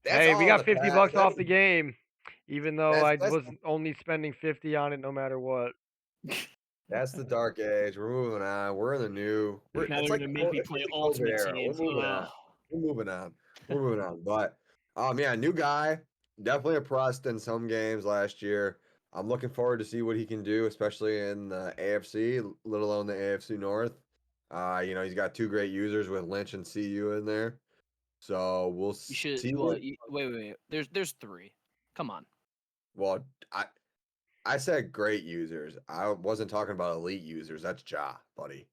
Hey, we got $50 off the game. game, even though I was only spending 50 on it, no matter what. That's the dark age. We're moving on. We're in the new. Now they're gonna make me play Ultimate Team. We're moving on. But yeah, new guy. Definitely impressed in some games last year. I'm looking forward to see what he can do, especially in the AFC, let alone the AFC North. He's got 2 great users with Lynch and CU in there. So we'll see. Wait. There's 3. Come on. Well, I said great users. I wasn't talking about elite users. That's Ja, buddy.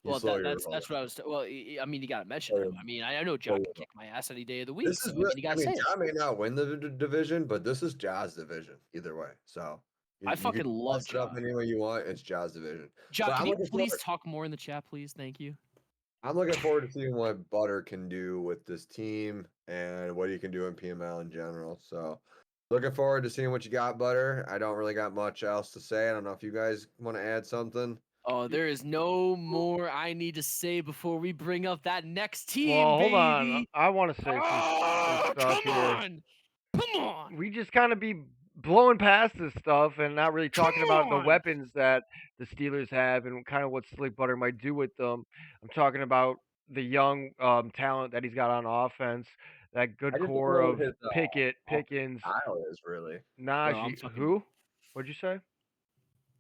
Well, that's what I was. Well, I mean, you got to mention him. I mean, I know Ja can kick my ass any day of the week. This is so, you got to say Ja may not win the division, but this is Ja's division either way. So I fucking love Ja. Up any way you want. It's Ja's division. Ja, can you please talk more in the chat, please? Thank you. I'm looking forward to seeing what Butter can do with this team and what he can do in PML in general. So looking forward to seeing what you got, Butter. I don't really got much else to say. I don't know if you guys want to add something. Oh, there is no more I need to say before we bring up that next team, well, hold baby. on. I want to say some stuff here. Come on. We just kind of be blowing past this stuff and not really talking about the weapons that the Steelers have and kind of what Slick Butter might do with them. I'm talking about the young talent that he's got on offense, that good core of Pickens. Style is really Najee. Who? What'd you say?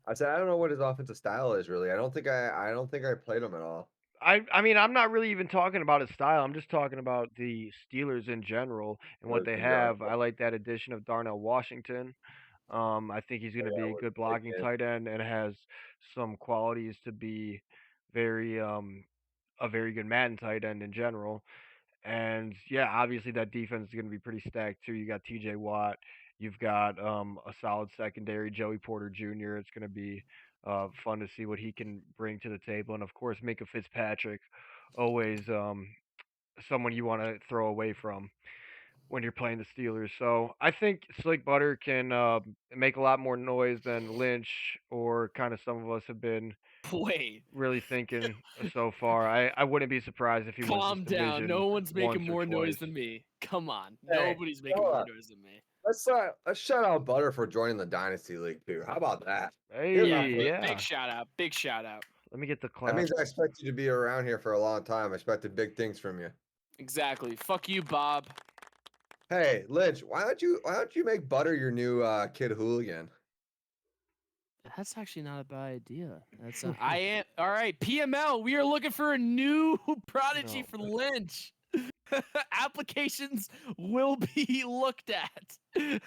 I said I don't know what his offensive style is really. I don't think I played him at all. I mean, I'm not really even talking about his style. I'm just talking about the Steelers in general and what they have. I like that addition of Darnell Washington. I think he's going to be a good blocking tight end and has some qualities to be a very good Madden tight end in general. And yeah, obviously that defense is going to be pretty stacked too. You got T.J. Watt. You've got a solid secondary, Joey Porter Jr. It's going to be fun to see what he can bring to the table, and of course, Minka Fitzpatrick, always someone you want to throw away from. when you're playing the Steelers. So I think Slick Butter can make a lot more noise than Lynch or kind of some of us have been Wait, really thinking so far. I wouldn't be surprised if he wins calm this down. division No one's making once or more noise twice. than me. Come on. Hey, Nobody's making hold more on. noise than me. Let's shout out Butter for joining the Dynasty League too. How about that? Hey, Yeah, yeah. big shout out. Big shout out. Let me get the That clap. means I expect you to be around here for a long time. I expected big things from you. Exactly. Fuck you, Bob. Hey, Lynch, why don't you make Butter your new kid hooligan? That's actually not a bad idea. That's I am all right. PML. We are looking for a new prodigy No, for Lynch. Applications will be looked at.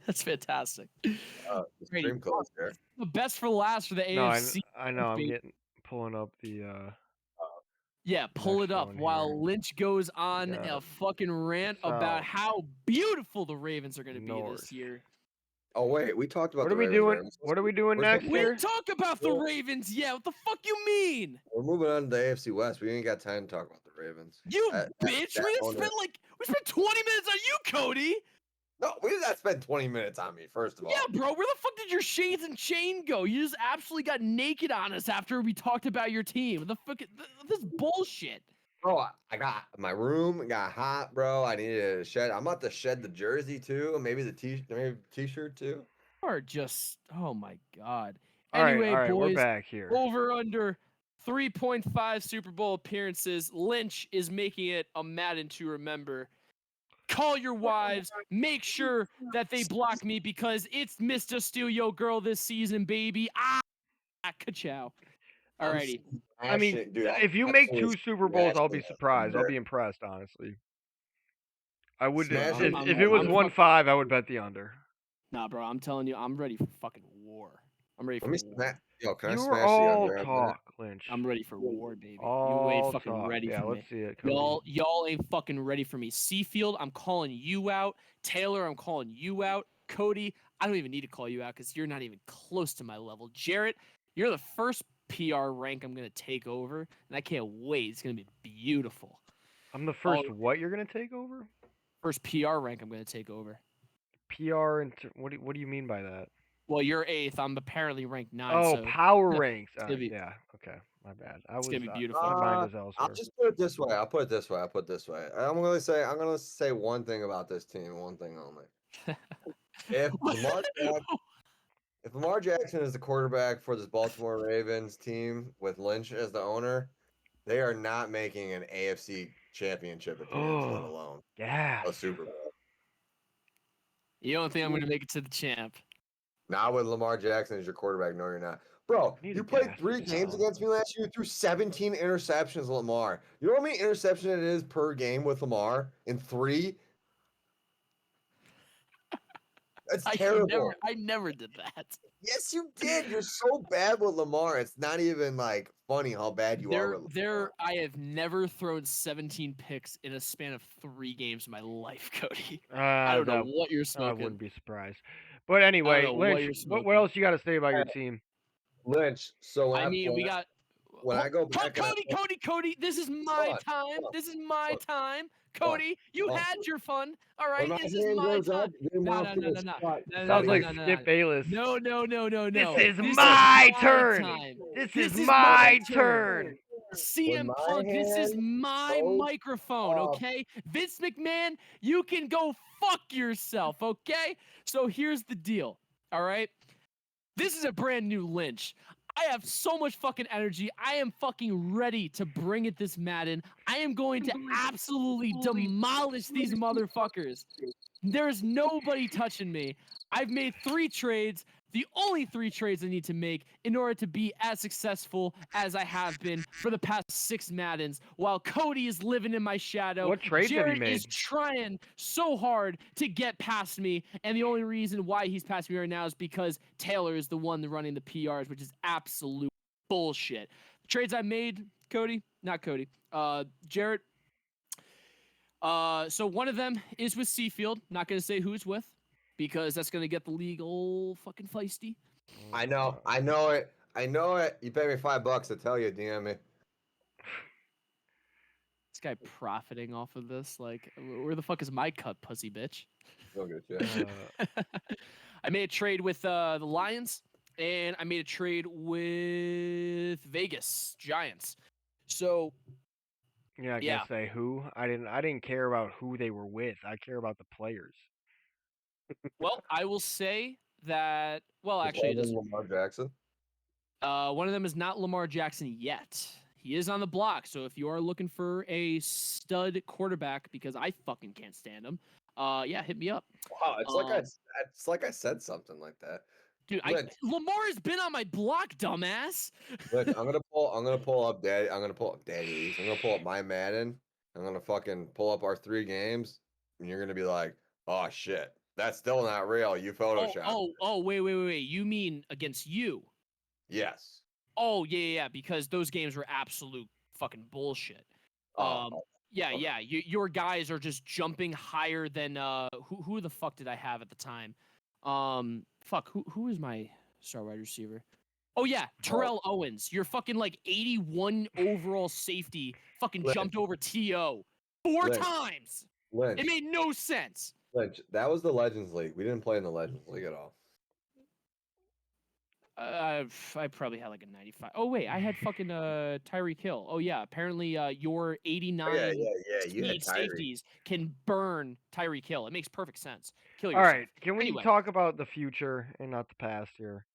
That's fantastic. The Brady, stream closed there. the best for last for the No, AFC. I know. I'm baby. pulling up the Yeah, pull next it up one while here. Lynch goes on Yeah. a fucking rant about South. how beautiful the Ravens are going to be North. this year. Oh wait, we talked about What the are we Ravens. doing? Ravens. What are we doing Where's the- next We here? didn't talk about the Ravens yet. What the fuck you mean? We're moving on to the AFC West. We ain't got time to talk about the Ravens. You That bitch! We owner- spent 20 minutes on you, Cody. No, we did not spend 20 minutes on me. First of all, Yeah, bro. Where the fuck did your shades and chain go? You just absolutely got naked on us after we talked about your team. The fuck, this bullshit. bro, I got my room got hot, bro. I needed to shed. I'm about to shed the jersey too, maybe the t-shirt too. Are just oh my god. All right, Anyway, we're boys, back here. over under 3.5 Super Bowl appearances. Lynch is making it a Madden to remember. Call your wives. Make sure that they block me because it's Mr. Steal Yo Girl this season, baby. Ka-chow. Alrighty. I mean, Dude, if you make 2 Super Bowls, I'll be surprised. I'll be impressed, honestly. I would Smash it. if it was I'm 1-5, I would bet the under. Nah, bro, I'm telling you, I'm ready for fucking war. I'm ready for Let me war. smash. Yo, can I You smash were the all under on that? talk, Lynch. I'm ready for war, baby. You All ain't fucking talk. ready Yeah, for let's me. see it. Cody. Y'all ain't fucking ready for me. Seafield, I'm calling you out. Taylor, I'm calling you out. Cody, I don't even need to call you out because you're not even close to my level. Jarrett, you're the first PR rank I'm gonna take over, and I can't wait. It's gonna be beautiful. I'm the first. What you're gonna take over? First PR rank I'm gonna take over. PR and what do you mean by that? Well, you're 8th. I'm apparently ranked 9. Oh, so power yeah, ranks. gonna be- Yeah. Okay. My bad. It's gonna be beautiful. My mind was I'll elsewhere. just put it this way. I'll put it this way. I'm gonna say one thing about this team, one thing only. If Lamar Jackson is the quarterback for this Baltimore Ravens team with Lynch as the owner, they are not making an AFC championship appearance, let alone Yeah. a Super Bowl. You don't think I'm gonna make it to the champ? Not with Lamar Jackson as your quarterback. No, you're not. Bro, Need you a played gas 3 station. games against me last year. You threw 17 interceptions, Lamar. You know how many interceptions it is per game with Lamar in 3? That's terrible. I never did that. Yes, you did. You're so bad with Lamar. It's not even like funny how bad you are with Lamar. I have never thrown 17 picks in a span of 3 games in my life, Cody. I don't know what you're I smoking. wouldn't be surprised. But anyway, know what Lynch, you're what smoking. else you got to say about your team? Lynch. So I mean, we got. when I go back, Cody, this is my time. This is my time. Cody, you had your fun. All right, this is my time. No. Sounds like Skip Bayless. No. This is my turn. This is my turn. CM Punk, this is my microphone, okay? Vince McMahon, you can go fuck yourself, okay? So here's the deal, all right? This is a brand new Lynch. I have so much fucking energy. I am fucking ready to bring it this Madden. I am going to absolutely demolish these motherfuckers. There's nobody touching me. I've made 3 trades. The only 3 trades I need to make in order to be as successful as I have been for the past 6 Maddens, while Cody is living in my shadow. What trades have you Jared made? is trying so hard to get past me, and the only reason why he's past me right now is because Taylor is the one running the PRs, which is absolute bullshit. The trades I made, Jared. So one of them is with Seafield. Not gonna say who it's with, because that's gonna get the league all fucking feisty. I know it. You pay me $5 to tell you, DM me. guy profiting off of this? Like, where the fuck is my cut, pussy bitch? Don't get you. I made a trade with the Lions, and I made a trade with Vegas Giants. So You're not gonna say who? I didn't care about who they were with. I care about the players. Well, I will say that. Well, Is actually, it one of them doesn't. Lamar Jackson. One of them is not Lamar Jackson yet. He is on the block. So if you are looking for a stud quarterback, because I fucking can't stand him, yeah, hit me up. Wow, it's like I said something like that. Dude, Lamar has been on my block, dumbass. Look, I'm gonna pull up Daddy. I'm gonna pull up Daddy's. I'm gonna pull up my Madden. I'm gonna fucking pull up our 3 games, and you're gonna be like, "Oh shit, that's still not real. You photoshopped." Wait. You mean against you? Yes. Oh, yeah. Because those games were absolute fucking bullshit. Yeah. Your guys are just jumping higher than who the fuck did I have at the time? Who is my star wide receiver? Oh yeah, Terrell Owens. Your fucking like 81 overall safety fucking jumped over TO 4 times. Lynch. It made no sense. Lynch, that was the Legends League. We didn't play in the Legends League at all. I probably had like a 95. Oh wait, I had fucking Tyreek Hill. Oh yeah, apparently your 89 You had speed safeties can burn Tyreek Hill. It makes perfect sense. Kill All yourself. right, can we Anyway. talk about the future and not the past here?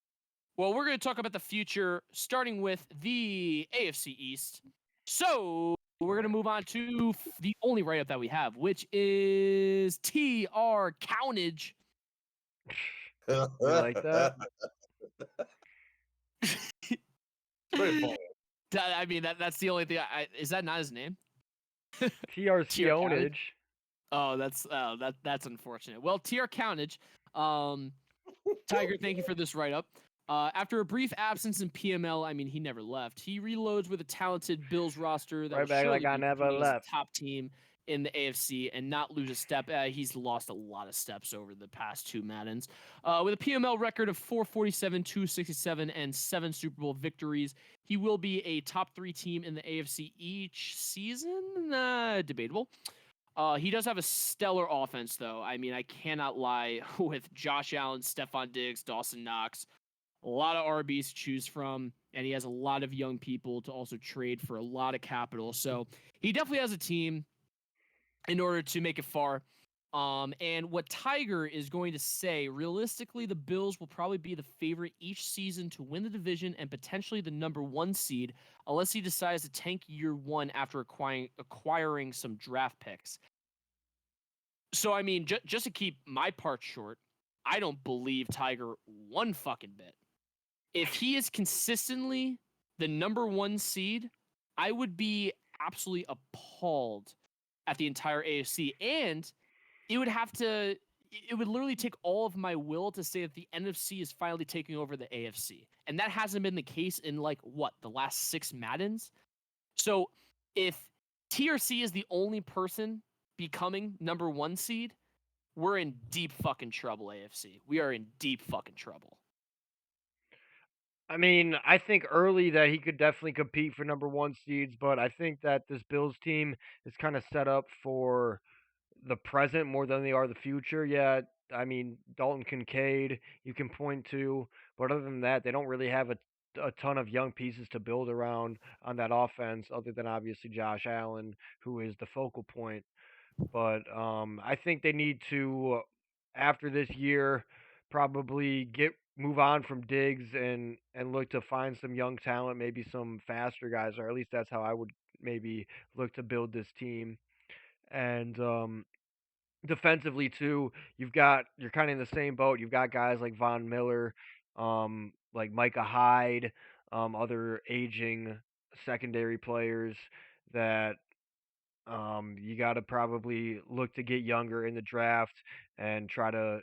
Well, we're going to talk about the future, starting with the AFC East. So we're going to move on to the only write-up that we have, which is TR Countage. You like that? Pretty funny. I mean, that's the only thing. Is that not his name? TRC Ownage. Oh, that's unfortunate. Well, TR Countage, Tiger, thank you for this write-up. After a brief absence in PML, I mean, he never left. He reloads with a talented Bills roster that Right will back surely like I be never competing as a left. top team in the AFC and not lose a step. He's lost a lot of steps over the past 2 Maddens. With a PML record of 447, 267, and 7 Super Bowl victories, he will be a top 3 team in the AFC each season. Debatable. He does have a stellar offense, though. I mean, I cannot lie, with Josh Allen, Stephon Diggs, Dawson Knox. A lot of RBs to choose from, and he has a lot of young people to also trade for a lot of capital. So he definitely has a team in order to make it far. And what Tiger is going to say, realistically, the Bills will probably be the favorite each season to win the division and potentially the number 1 seed, unless he decides to tank year 1 after acquiring some draft picks. So, I mean, just to keep my part short, I don't believe Tiger one fucking bit. If he is consistently the number 1 seed, I would be absolutely appalled at the entire AFC. And it would literally take all of my will to say that the NFC is finally taking over the AFC. And that hasn't been the case in the last 6 Maddens. So if TRC is the only person becoming number 1 seed, we're in deep fucking trouble, AFC. We are in deep fucking trouble. I mean, I think early that he could definitely compete for number 1 seeds, but I think that this Bills team is kind of set up for the present more than they are the future. Yeah, I mean, Dalton Kincaid you can point to, but other than that, they don't really have a ton of young pieces to build around on that offense, other than obviously Josh Allen, who is the focal point. But I think they need to, after this year, probably move on from Diggs and look to find some young talent, maybe some faster guys, or at least that's how I would maybe look to build this team. And defensively too, you're kind of in the same boat. You've got guys like Von Miller, like Micah Hyde, other aging secondary players that you got to probably look to get younger in the draft and try to.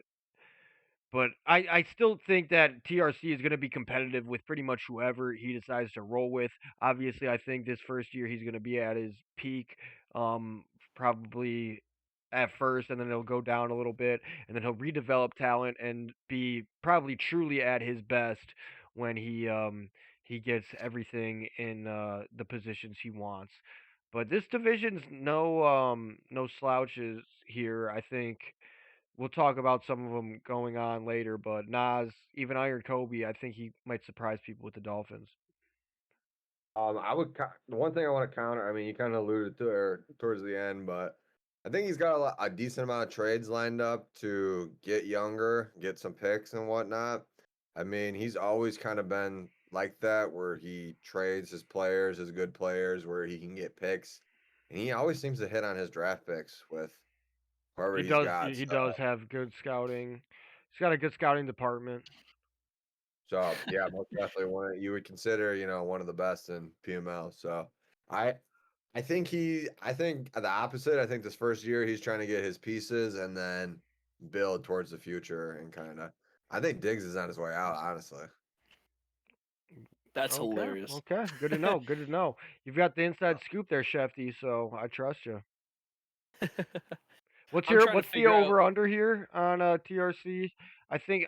But I still think that TRC is going to be competitive with pretty much whoever he decides to roll with. Obviously, I think this first year he's going to be at his peak, probably at first, and then he'll go down a little bit, and then he'll redevelop talent and be probably truly at his best when he gets everything in the positions he wants. But this division's no slouches here. I think we'll talk about some of them going on later. But Nas, even Iron Kobe, I think he might surprise people with the Dolphins. The one thing I want to counter. I mean, you kind of alluded to it towards the end, but I think he's got a decent amount of trades lined up to get younger, get some picks and whatnot. I mean, he's always kind of been like that, where he trades his players, his good players, where he can get picks, and he always seems to hit on his draft picks with whoever He he's does. got. He does have good scouting. He's got a good scouting department. So yeah, most definitely one you would consider, one of the best in PML. So I I think the opposite. I think this first year he's trying to get his pieces and then build towards the future and I think Diggs is on his way out, honestly. That's Okay. hilarious. Okay. Good to know. Good to know. You've got the inside scoop there, Shefty. So I trust you. What's the over under here on TRC? I think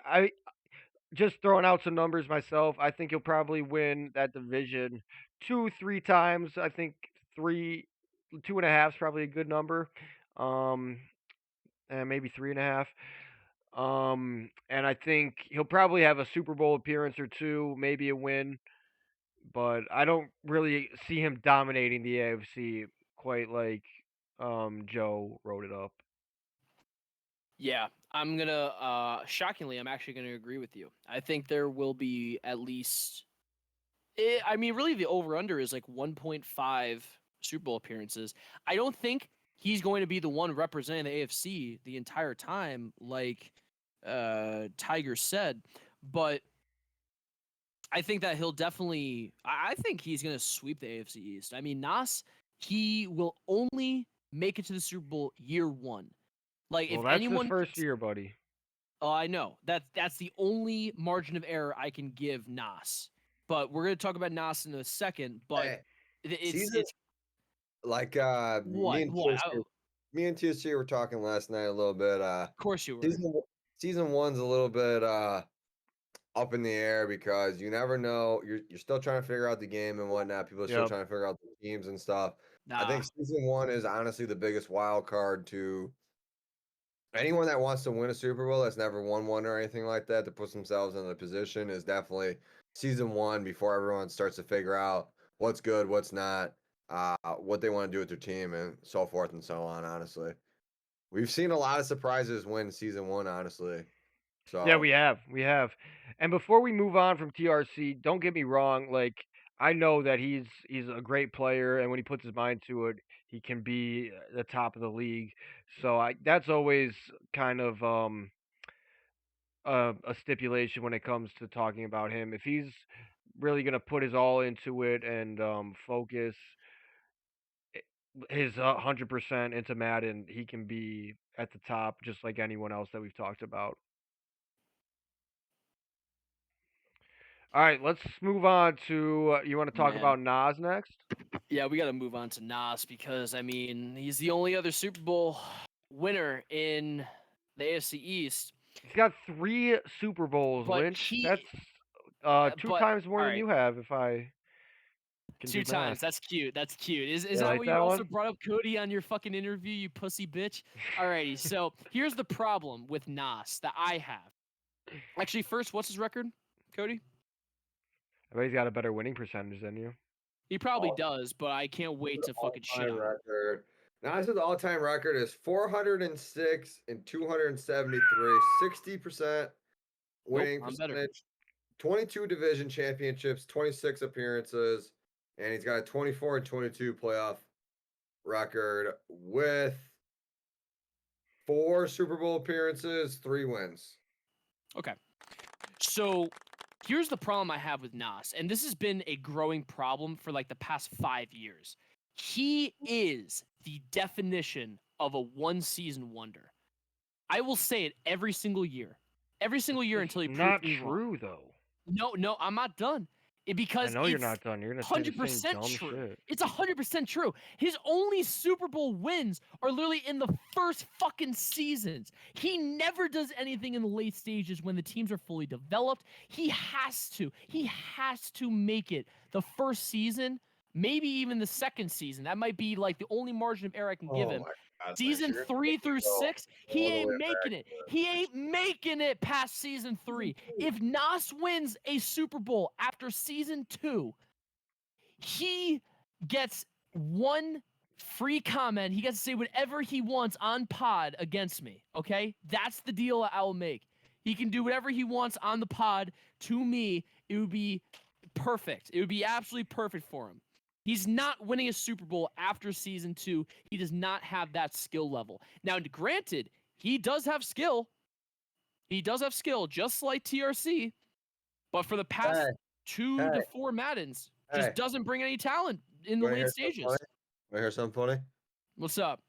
just throwing out some numbers myself. I think he'll probably win that division 2-3 times. I think 2.5 is probably a good number. And maybe 3.5. And I think he'll probably have a Super Bowl appearance or two, maybe a win. But I don't really see him dominating the AFC quite like Joe wrote it up. Yeah, I'm gonna shockingly, I'm actually gonna agree with you. I think there will be at least I mean, really the over under is like 1.5 Super Bowl appearances. I don't think he's going to be the one representing the AFC the entire time, like Tiger said, but I think that he'll definitely I think he's gonna sweep the AFC East. I mean, Nas, he will only make it to the Super Bowl year one. Like Well, if that's anyone his first year, buddy. Oh, I know. That's the only margin of error I can give Nas. But we're gonna talk about Nas in a second. But Hey, it's like what what? me and TSC were talking last night a little bit. Of course you were. Season one's a little bit up in the air because you never know. You're still trying to figure out the game and whatnot. People are still trying to figure out the teams and stuff. I think season one is honestly the biggest wild card to anyone that wants to win a Super Bowl that's never won one or anything like that, to put themselves in a position, is definitely season one before everyone starts to figure out what's good, what's not, what they want to do with their team, and so forth and so on. Honestly, we've seen a lot of surprises win season one. Honestly, so Yeah, we have. And before we move on from TRC, don't get me wrong. Like I know that he's a great player, and when he puts his mind to it, he can be the top of the league. So that's always kind of a stipulation when it comes to talking about him. If he's really gonna put his all into it and focus his 100% into Madden, he can be at the top just like anyone else that we've talked about. All right, let's move on to you want to talk about Nas next? Yeah, we got to move on to Nas because I mean he's the only other Super Bowl winner in the AFC East. He's got 3 Super Bowls, Lynch. That's 2 times more than you have, if I can 2 do times. math. That's cute. That's cute. Is Yeah, that like what you that also one? brought up Cody on your fucking interview, you pussy bitch? Alrighty, so here's the problem with Nas that I have. Actually, first, what's his record, Cody? I bet he's got a better winning percentage than you. He probably does, but I can't wait to fucking shit on him. record. Nas's all-time record is 406 and 273, 60% winning percentage, 22 division championships, 26 appearances, and he's got a 24 and 22 playoff record with 4 Super Bowl appearances, 3 wins. Okay. So here's the problem I have with Nas, and this has been a growing problem for like the past 5 years. He is the definition of a one-season wonder. I will say it every single year. Every single year until he proves me wrong. Not true, though. No, I'm not done. I know you're not done. You're gonna say the same dumb shit. It's 100% true. His only Super Bowl wins are literally in the first fucking seasons. He never does anything in the late stages when the teams are fully developed. He has to make it the first season maybe even the second season. That might be like the only margin of error I can give him. my God, Season Lynch, 3 through 6, he all the ain't way making back it. He ain't making it past season 3. If Nas wins a Super Bowl after season 2, he gets one free comment. He gets to say whatever he wants on pod against me. Okay? That's the deal I will make. He can do whatever he wants on the pod to me. It would be perfect. It would be absolutely perfect for him. He's not winning a Super Bowl after season 2. He does not have that skill level. Now, granted, he does have skill. He does have skill, just like TRC. But for the past 2 to 4 Maddens, just doesn't bring any talent in the late stages. Want to hear something funny? What's up?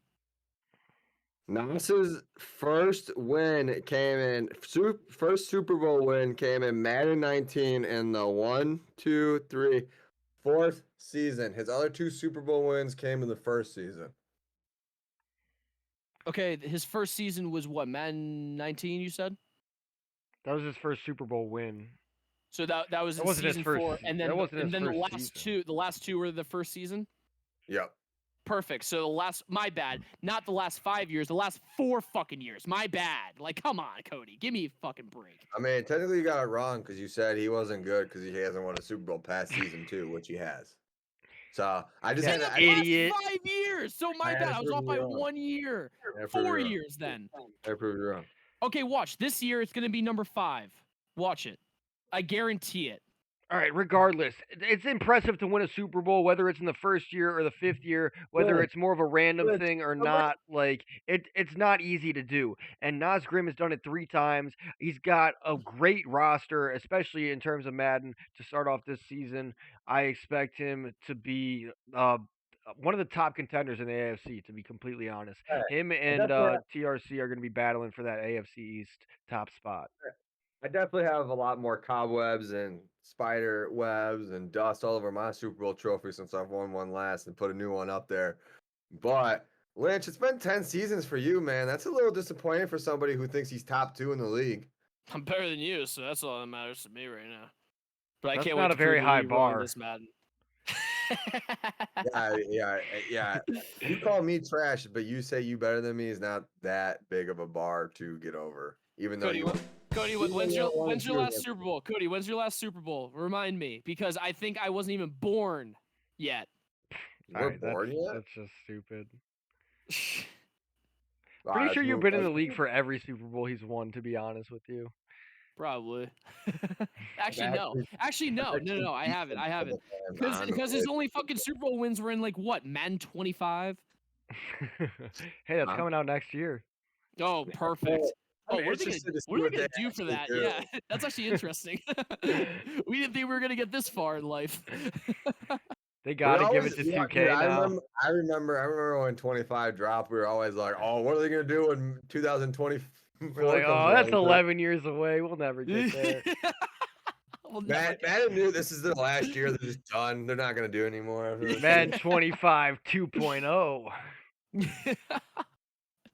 Nas's first win came in first Super Bowl win came in Madden 19 in the 4th season. His other 2 Super Bowl wins came in the first season. Okay, his first season was what, Madden 19, you said? That was his first Super Bowl win. So that was in season 4, and then the last two were the first season? Yep. Perfect. So my bad, not the last 5 years, the last 4 fucking years. My bad. Like, come on, Cody, give me a fucking break. I mean, technically you got it wrong because you said he wasn't good because he hasn't won a Super Bowl past season 2, which he has. So I just had the idiot. last 5 years. So my bad. I was off by 1 year. 4 years then. I proved you wrong. Okay, watch. This year it's gonna be number 5. Watch it. I guarantee it. All right, regardless, it's impressive to win a Super Bowl, whether it's in the first year or the 5th year, whether it's more of a random thing or not. Like, it's not easy to do. And Nas Grimm has done it 3 times. He's got a great roster, especially in terms of Madden, to start off this season. I expect him to be one of the top contenders in the AFC, to be completely honest. Him and TRC are going to be battling for that AFC East top spot. I definitely have a lot more cobwebs and spider webs and dust all over my Super Bowl trophy since I've won one last and put a new one up there. But Lynch, it's been 10 seasons for you, man. That's a little disappointing for somebody who thinks he's top 2 in the league. I'm better than you, so that's all that matters to me right now. But that's I can't not wait a very high bar. This Madden. yeah. You call me trash, but you say you better than me is not that big of a bar to get over. Even though Cody, when's your last Super Bowl? Cody, when's your last Super Bowl? Remind me, because I think I wasn't even born yet. We're born yet? That's just stupid. Pretty sure you've been in the league for every Super Bowl he's won, to be honest with you. Probably. Actually, no. No. I haven't. Because his only fucking Super Bowl wins were in like what, Madden 25? Hey, that's coming out next year. Oh, perfect. Oh, what are they gonna do for that? Yeah, that's actually interesting. We didn't think we were gonna get this far in life. They gotta give it to 2K now. I remember when 25 dropped. We were always like, "Oh, what are they gonna do in 2020?" We're like, "Oh, that's 11 years away. We'll never get there." Madden knew this is their last year. They're just done. They're not gonna do anymore. Madden 25 2.0.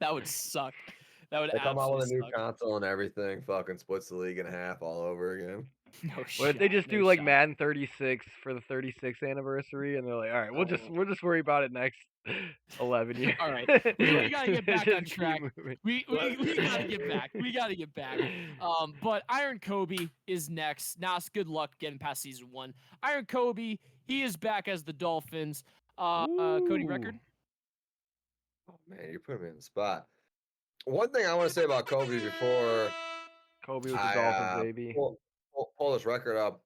That would suck. That would they come out with a new suck. console and everything. Fucking splits the league in half all over again. No shit. What if they just do like Madden 36 for the 36th anniversary, and they're like, "All right, we'll just worry about it next 11 years." All right, we gotta get back on track. We gotta get back. We gotta get back. But Iron Kobe is next. Nas, good luck getting past season 1. Iron Kobe, he is back as the Dolphins. Cody record. Oh man, you're putting me in the spot. One thing I want to say about Kobe before Kobe with the Dolphins, baby. Pull this record up.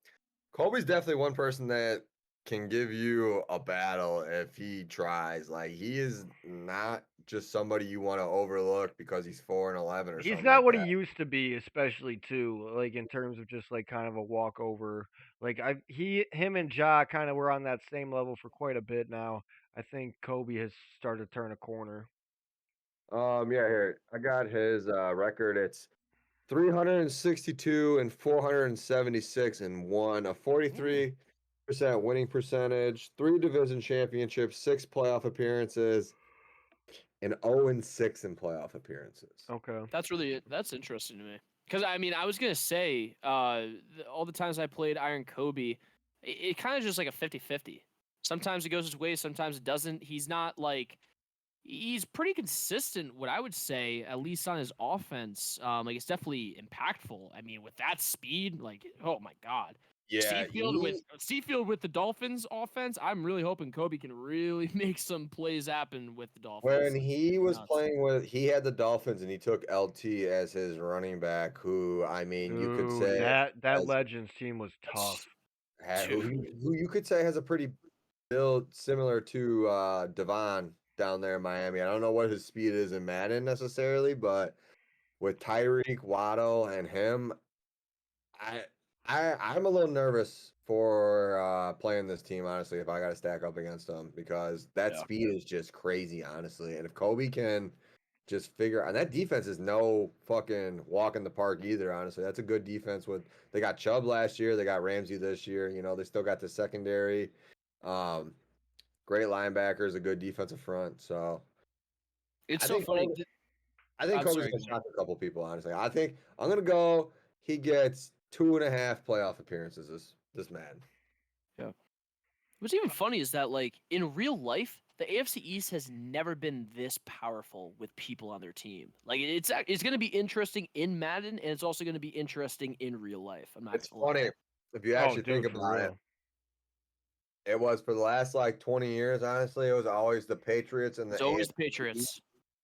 Kobe's definitely one person that can give you a battle if he tries. Like, he is not just somebody you want to overlook because he's 4-11 or something. He's not like what that. he used to be, especially too, like in terms of just like kind of a walkover. Like him and Ja kind of were on that same level for quite a bit now. I think Kobe has started to turn a corner. Yeah, here I got his record. It's 362 and 476 and 1, a 43% winning percentage, 3 division championships, 6 playoff appearances, and 0-6 in playoff appearances. Okay, that's interesting to me. Because I mean, I was gonna say, all the times I played Iron Kobe, it kind of just like a 50-50. Sometimes it goes his way, sometimes it doesn't. He's not like he's pretty consistent, what I would say, at least on his offense. Like it's definitely impactful. I mean, with that speed, like oh my god. Yeah, Seafield with the Dolphins offense, I'm really hoping Kobe can really make some plays happen with the when Dolphins. he was Nuts. playing with, he had the Dolphins and he took LT as his running back, who I mean, you could Ooh, say that has Legends team was tough. who you could say has a pretty build similar to Devon down there in Miami. I don't know what his speed is in Madden necessarily, but with Tyreek, Waddle, and him, I I'm a little nervous for playing this team, honestly, if I got to stack up against them because that Yeah. speed is just crazy, honestly. And if Kobe can just figure and that defense is no fucking walk in the park either, honestly. That's a good defense with they got Chubb last year, they got Ramsey this year, they still got the secondary. Um Great linebackers, a good defensive front. So It's I so think funny. I think I'm Kobe's sorry, gonna go ahead. shock a couple people, honestly. I think I'm gonna go he gets 2.5 playoff appearances this man. Yeah. What's even funny is that, like, in real life, the AFC East has never been this powerful with people on their team. Like, it's going to be interesting in Madden, and it's also going to be interesting in real life. I'm not It's going to lie. funny if you Oh, actually think dude, for about it. real. It was for the last like 20 years, honestly. It was always the Patriots and the It's always the AFC East, Patriots.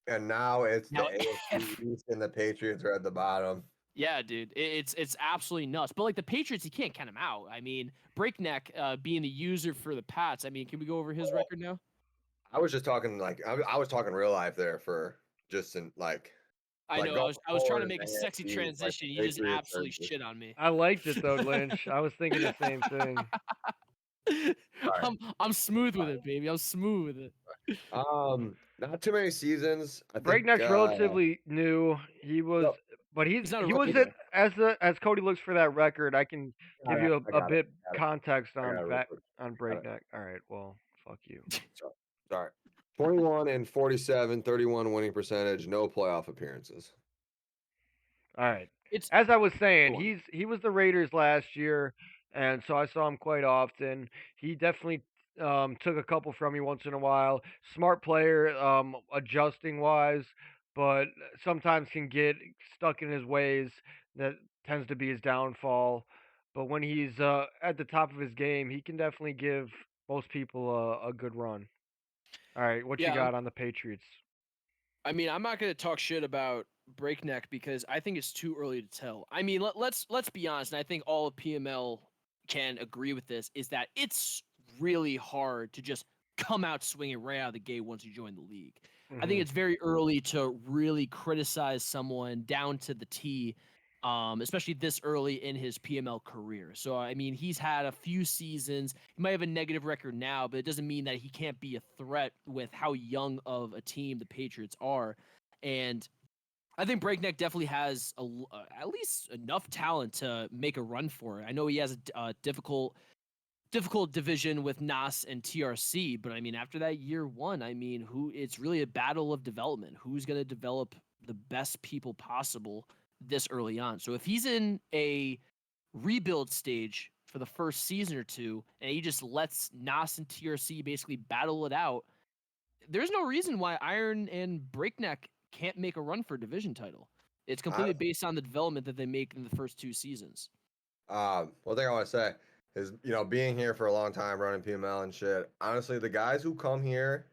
and now it's the Now, AFC East and the Patriots are at the bottom. yeah, dude, it's absolutely nuts. But like the Patriots, you can't count them out. I mean, Breakneck being the user for the Pats. I mean, can we go over his record now? I was just talking like I was talking real life there for just in I like know. going I was trying forward to in make a the sexy AFC, like transition. the You just Patriots are absolutely just shit on me. I liked it though, Lynch. I was thinking the same thing. sorry. I'm smooth with it, baby. I'm smooth with it. Not too many seasons. I think Breakneck's relatively new. no, But He's not a he rookie was though. it as Cody looks for that record. I can give you I a got it. bit context I got on it real quick. on Got it. Breakneck. All right, well, fuck you. Sorry. 21 and 47, 31 winning percentage, no playoff appearances. All right. It's As I was saying, go on. he was the Raiders last year, and so I saw him quite often. He definitely took a couple from me once in a while. Smart player, adjusting wise, but sometimes can get stuck in his ways. That tends to be his downfall. But when he's at the top of his game, he can definitely give most people a good run. All right, what you Yeah, got on the Patriots? I mean, I'm not going to talk shit about Breakneck because I think it's too early to tell. I mean, let's be honest, and I think all of PML can agree with this, is that it's really hard to just come out swinging right out of the gate once you join the league. I think Hmm. it's very early to really criticize someone down to the T, especially this early in his PML career. So, I mean, he's had a few seasons. He might have a negative record now, but it doesn't mean that he can't be a threat with how young of a team the Patriots are. And I think Breakneck definitely has at least enough talent to make a run for it. I know he has a difficult division with Nas and TRC, but I mean, after that year one, I mean, it's really a battle of development. Who's going to develop the best people possible this early on? So if he's in a rebuild stage for the first season or two, and he just lets Nas and TRC basically battle it out, there's no reason why Iron and Breakneck can't make a run for a division title. It's completely Honestly, based on the development that they make in the first two seasons. one thing I want to say is, being here for a long time, running PML and shit. Honestly, the guys who come here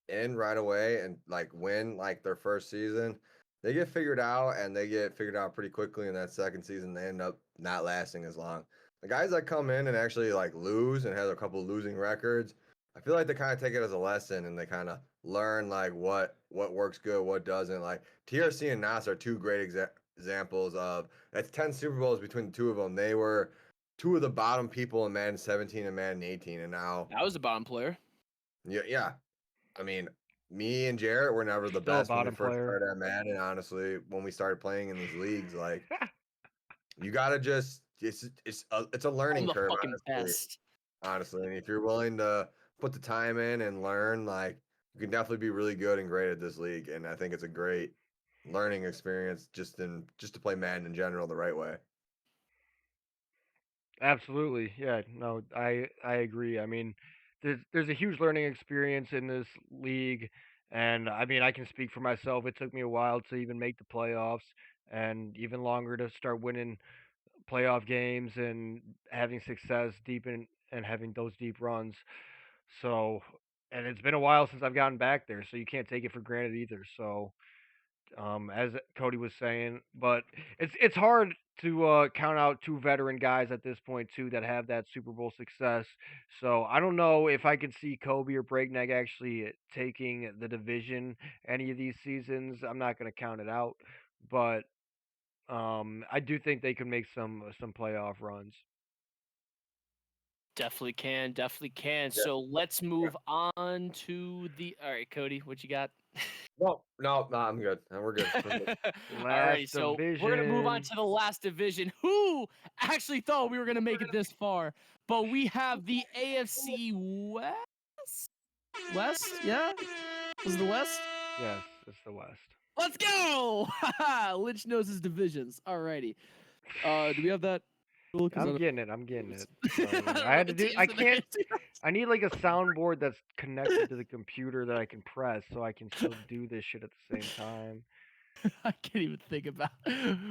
in right away and like win like their first season, they get figured out and they get figured out pretty quickly in that second season. They end up not lasting as long. The guys that come in and actually like lose and have a couple losing records, I feel like they kind of take it as a lesson and they kind of learn like what works good, what doesn't. Like TRC and Nas are two great examples of that's 10 Super Bowls between the two of them. They were two of the bottom people in Madden 17 and Madden 18, and now That was a bottom player. yeah. I mean, me and Jarrett were never the Still a best when we bottom first player. started at Madden. Honestly, when we started playing in these leagues, like you gotta just it's a I'm learning the curve, fucking best. honestly. And if you're willing to put the time in and learn, like you can definitely be really good and great at this league. And I think it's a great learning experience just to play Madden in general the right way. Absolutely. Yeah, no, I agree. I mean, there's a huge learning experience in this league, and I mean I can speak for myself. It took me a while to even make the playoffs, and even longer to start winning playoff games and having success deep in and having those deep runs. So, and it's been a while since I've gotten back there, so you can't take it for granted either. So, as Cody was saying, but it's hard to count out two veteran guys at this point too that have that Super Bowl success. So I don't know if I could see Kobe or Breakneck actually taking the division any of these seasons. I'm not going to count it out, but I do think they could make some playoff runs. Definitely can, definitely can. Yeah. So let's move on to the. All right, Cody, what you got? No, I'm good. We're good. We're good. Alrighty, Last so we're gonna move on division. to the last division. Who actually thought we were gonna make it this far? But we have the AFC West. West, yeah, is it the West? Yes, it's the West. Let's go! Lynch knows his divisions. Alrighty. Do we have that? Cool, 'cause I I'm don't- getting it. I'm getting it. I don't I know had to the do. teams I in the can't. AFC West. I need like a soundboard that's connected to the computer that I can press, so I can still do this shit at the same time. I can't even think about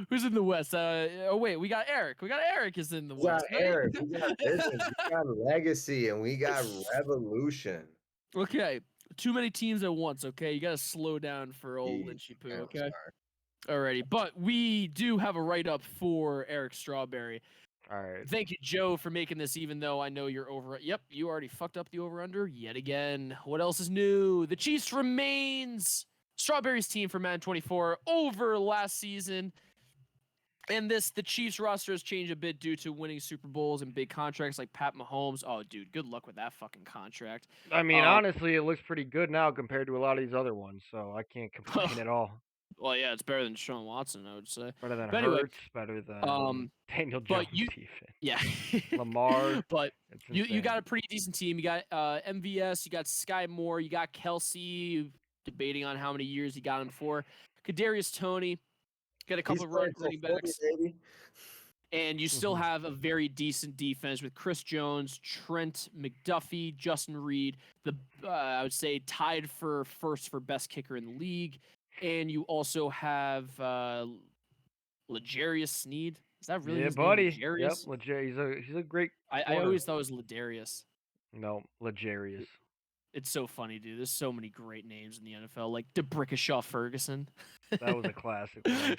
who's in the West. Oh wait, we got Eric. We got Eric is in the We got West. right? Eric, we got Visions, we got Legacy, and we got Revolution. Okay, too many teams at once. Okay, you gotta slow down for old Jeez, Lynchy Poo. man, I'm Okay, sorry. alrighty. But we do have a write up for Eric Strawberry. All right. Thank you, Joe, for making this. Even though I know you're over. Yep, you already fucked up the over under yet again. What else is new? The Chiefs remains Strawberry's team for Madden 24 over last season. And the Chiefs roster has changed a bit due to winning Super Bowls and big contracts like Pat Mahomes. Oh, dude, good luck with that fucking contract. I mean, Um, honestly, it looks pretty good now compared to a lot of these other ones, so I can't complain at all. Well, yeah, it's better than Sean Watson, I would say. Better than But anyway, Hurts, better than Daniel but Jones you- even. yeah, Lamar. But It's you insane. got a pretty decent team. You got MVS, you got Sky Moore, you got Kelsey. Debating on how many years he got him for. Kadarius Toney, got a couple of running backs. Baby. And you still have a very decent defense with Chris Jones, Trent McDuffie, Justin Reed, I would say tied for first for best kicker in the league. And you also have L'Jarius Sneed. Is that really his buddy. name? L'Jarius? Yep, he's a great. I corner. always thought it was Ladarius. No, L'Jarius. It's so funny, dude. There's so many great names in the NFL, like DeBrickashaw Ferguson. That was a classic one.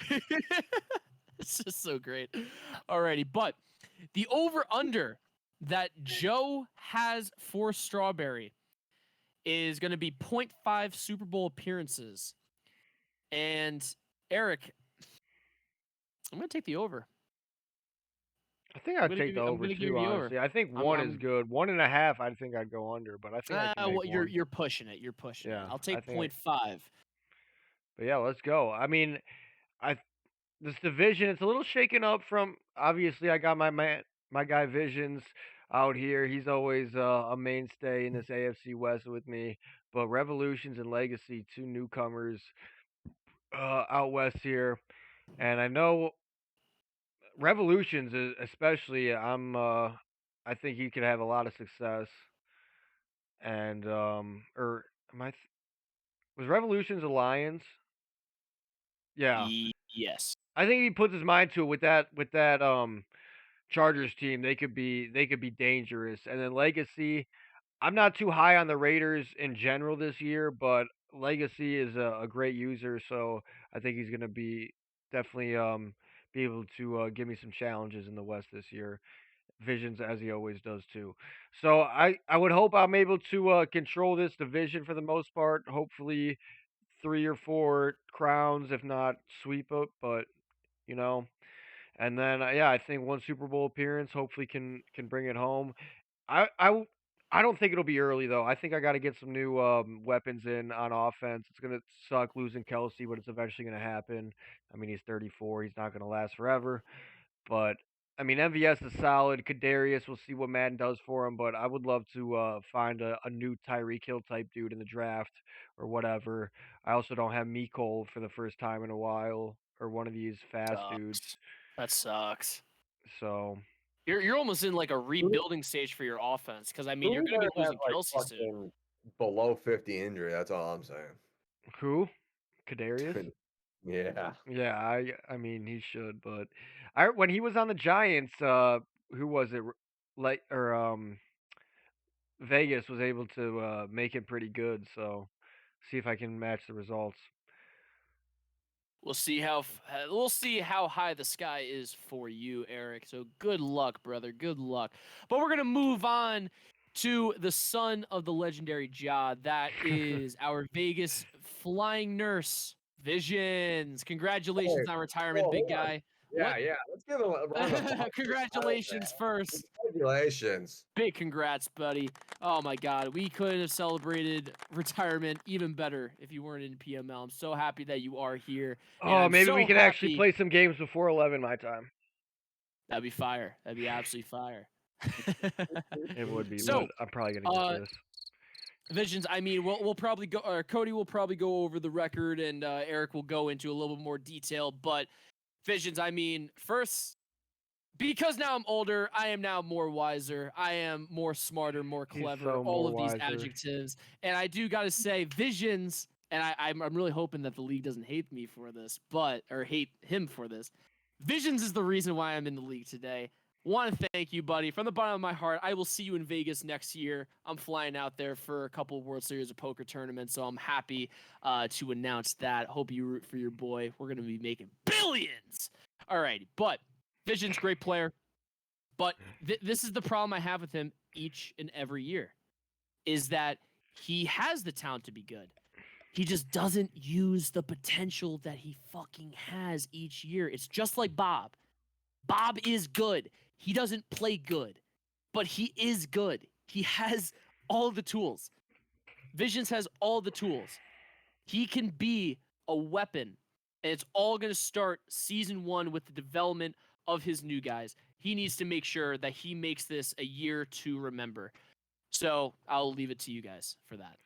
It's just so great. Alrighty, but the over-under that Joe has for Strawberry is going to be 0.5 Super Bowl appearances. And Eric, I'm going to take the over. I think I'd gonna take give the you- I'm over gonna give too. you the over. Honestly, I think I'm- one is I'm- good. 1.5, I think I'd go under, but I think I can make well, one. you're pushing it. You're pushing it. Yeah, I'll I take think 0.5. But yeah, let's go. I mean, this division, it's a little shaken up from. Obviously, I got my guy Visions out here. He's always a mainstay in this AFC West with me. But Revolutions and Legacy, two newcomers out west here, and I know Revolutions, especially. I think he could have a lot of success. And or am I? Was Revolutions a Lions? Yeah. Yes. I think he puts his mind to it with that Chargers team. They could be dangerous. And then Legacy, I'm not too high on the Raiders in general this year, but Legacy is a great user, so I think he's gonna be definitely be able to give me some challenges in the West this year. Visions as he always does too. So I would hope I'm able to control this division for the most part. Hopefully 3 or 4 crowns, if not sweep it, but you know. And then yeah, I think one Super Bowl appearance hopefully can bring it home. I don't think it'll be early though. I think I got to get some new weapons in on offense. It's gonna suck losing Kelsey, but it's eventually gonna happen. I mean, he's 34. He's not gonna last forever. But I mean, MVS is solid. Kadarius, we'll see what Madden does for him. But I would love to find a new Tyreek Hill type dude in the draft or whatever. I also don't have Mecole for the first time in a while, or one of these fast dudes. That sucks. So You're almost in like a rebuilding stage for your offense because I mean you're Who going to be better have, losing like, Kelsey soon. fucking below 50 injury? That's all I'm saying. Who? Kadarius? Yeah. Yeah, I mean he should, but when he was on the Giants, who was it? Vegas was able to make it pretty good. So see if I can match the results. We'll see how high the sky is for you, Eric. So good luck, brother. Good luck. But we're gonna move on to the son of the legendary Ja. That is our Vegas flying nurse, Visions. Congratulations Hey, on retirement, big hold on. guy. Yeah, yeah. Let's give him a round of applause. Congratulations first. Congratulations. Big congrats, buddy. Oh my God, we couldn't have celebrated retirement even better if you weren't in PML. I'm so happy that you are here. And Oh, I'm maybe so we can actually happy. play some games before 11 my time. That'd be fire. That'd be absolutely fire. It would be, So, but I'm probably gonna get this. Visions, I mean, we'll probably go, or Cody will probably go over the record, and Eric will go into a little bit more detail. But Visions, I mean, first, because now I'm older, I am now more wiser. I am more smarter, more He's clever. so All more of these wiser. adjectives, and I do gotta say, Visions, and I'm really hoping that the league doesn't hate me for this, or hate him for this. Visions is the reason why I'm in the league today. Want to thank you, buddy, from the bottom of my heart. I will see you in Vegas next year. I'm flying out there for a couple of World Series of Poker tournaments, so I'm happy to announce that. Hope you root for your boy. We're gonna be making billions. All right, but Vision's great player, but this is the problem I have with him each and every year, is that he has the talent to be good. He just doesn't use the potential that he fucking has each year. It's just like Bob. Bob is good. He doesn't play good, but he is good. He has all the tools. Visions has all the tools. He can be a weapon, and it's all going to start season 1 with the development of his new guys. He needs to make sure that he makes this a year to remember. So I'll leave it to you guys for that.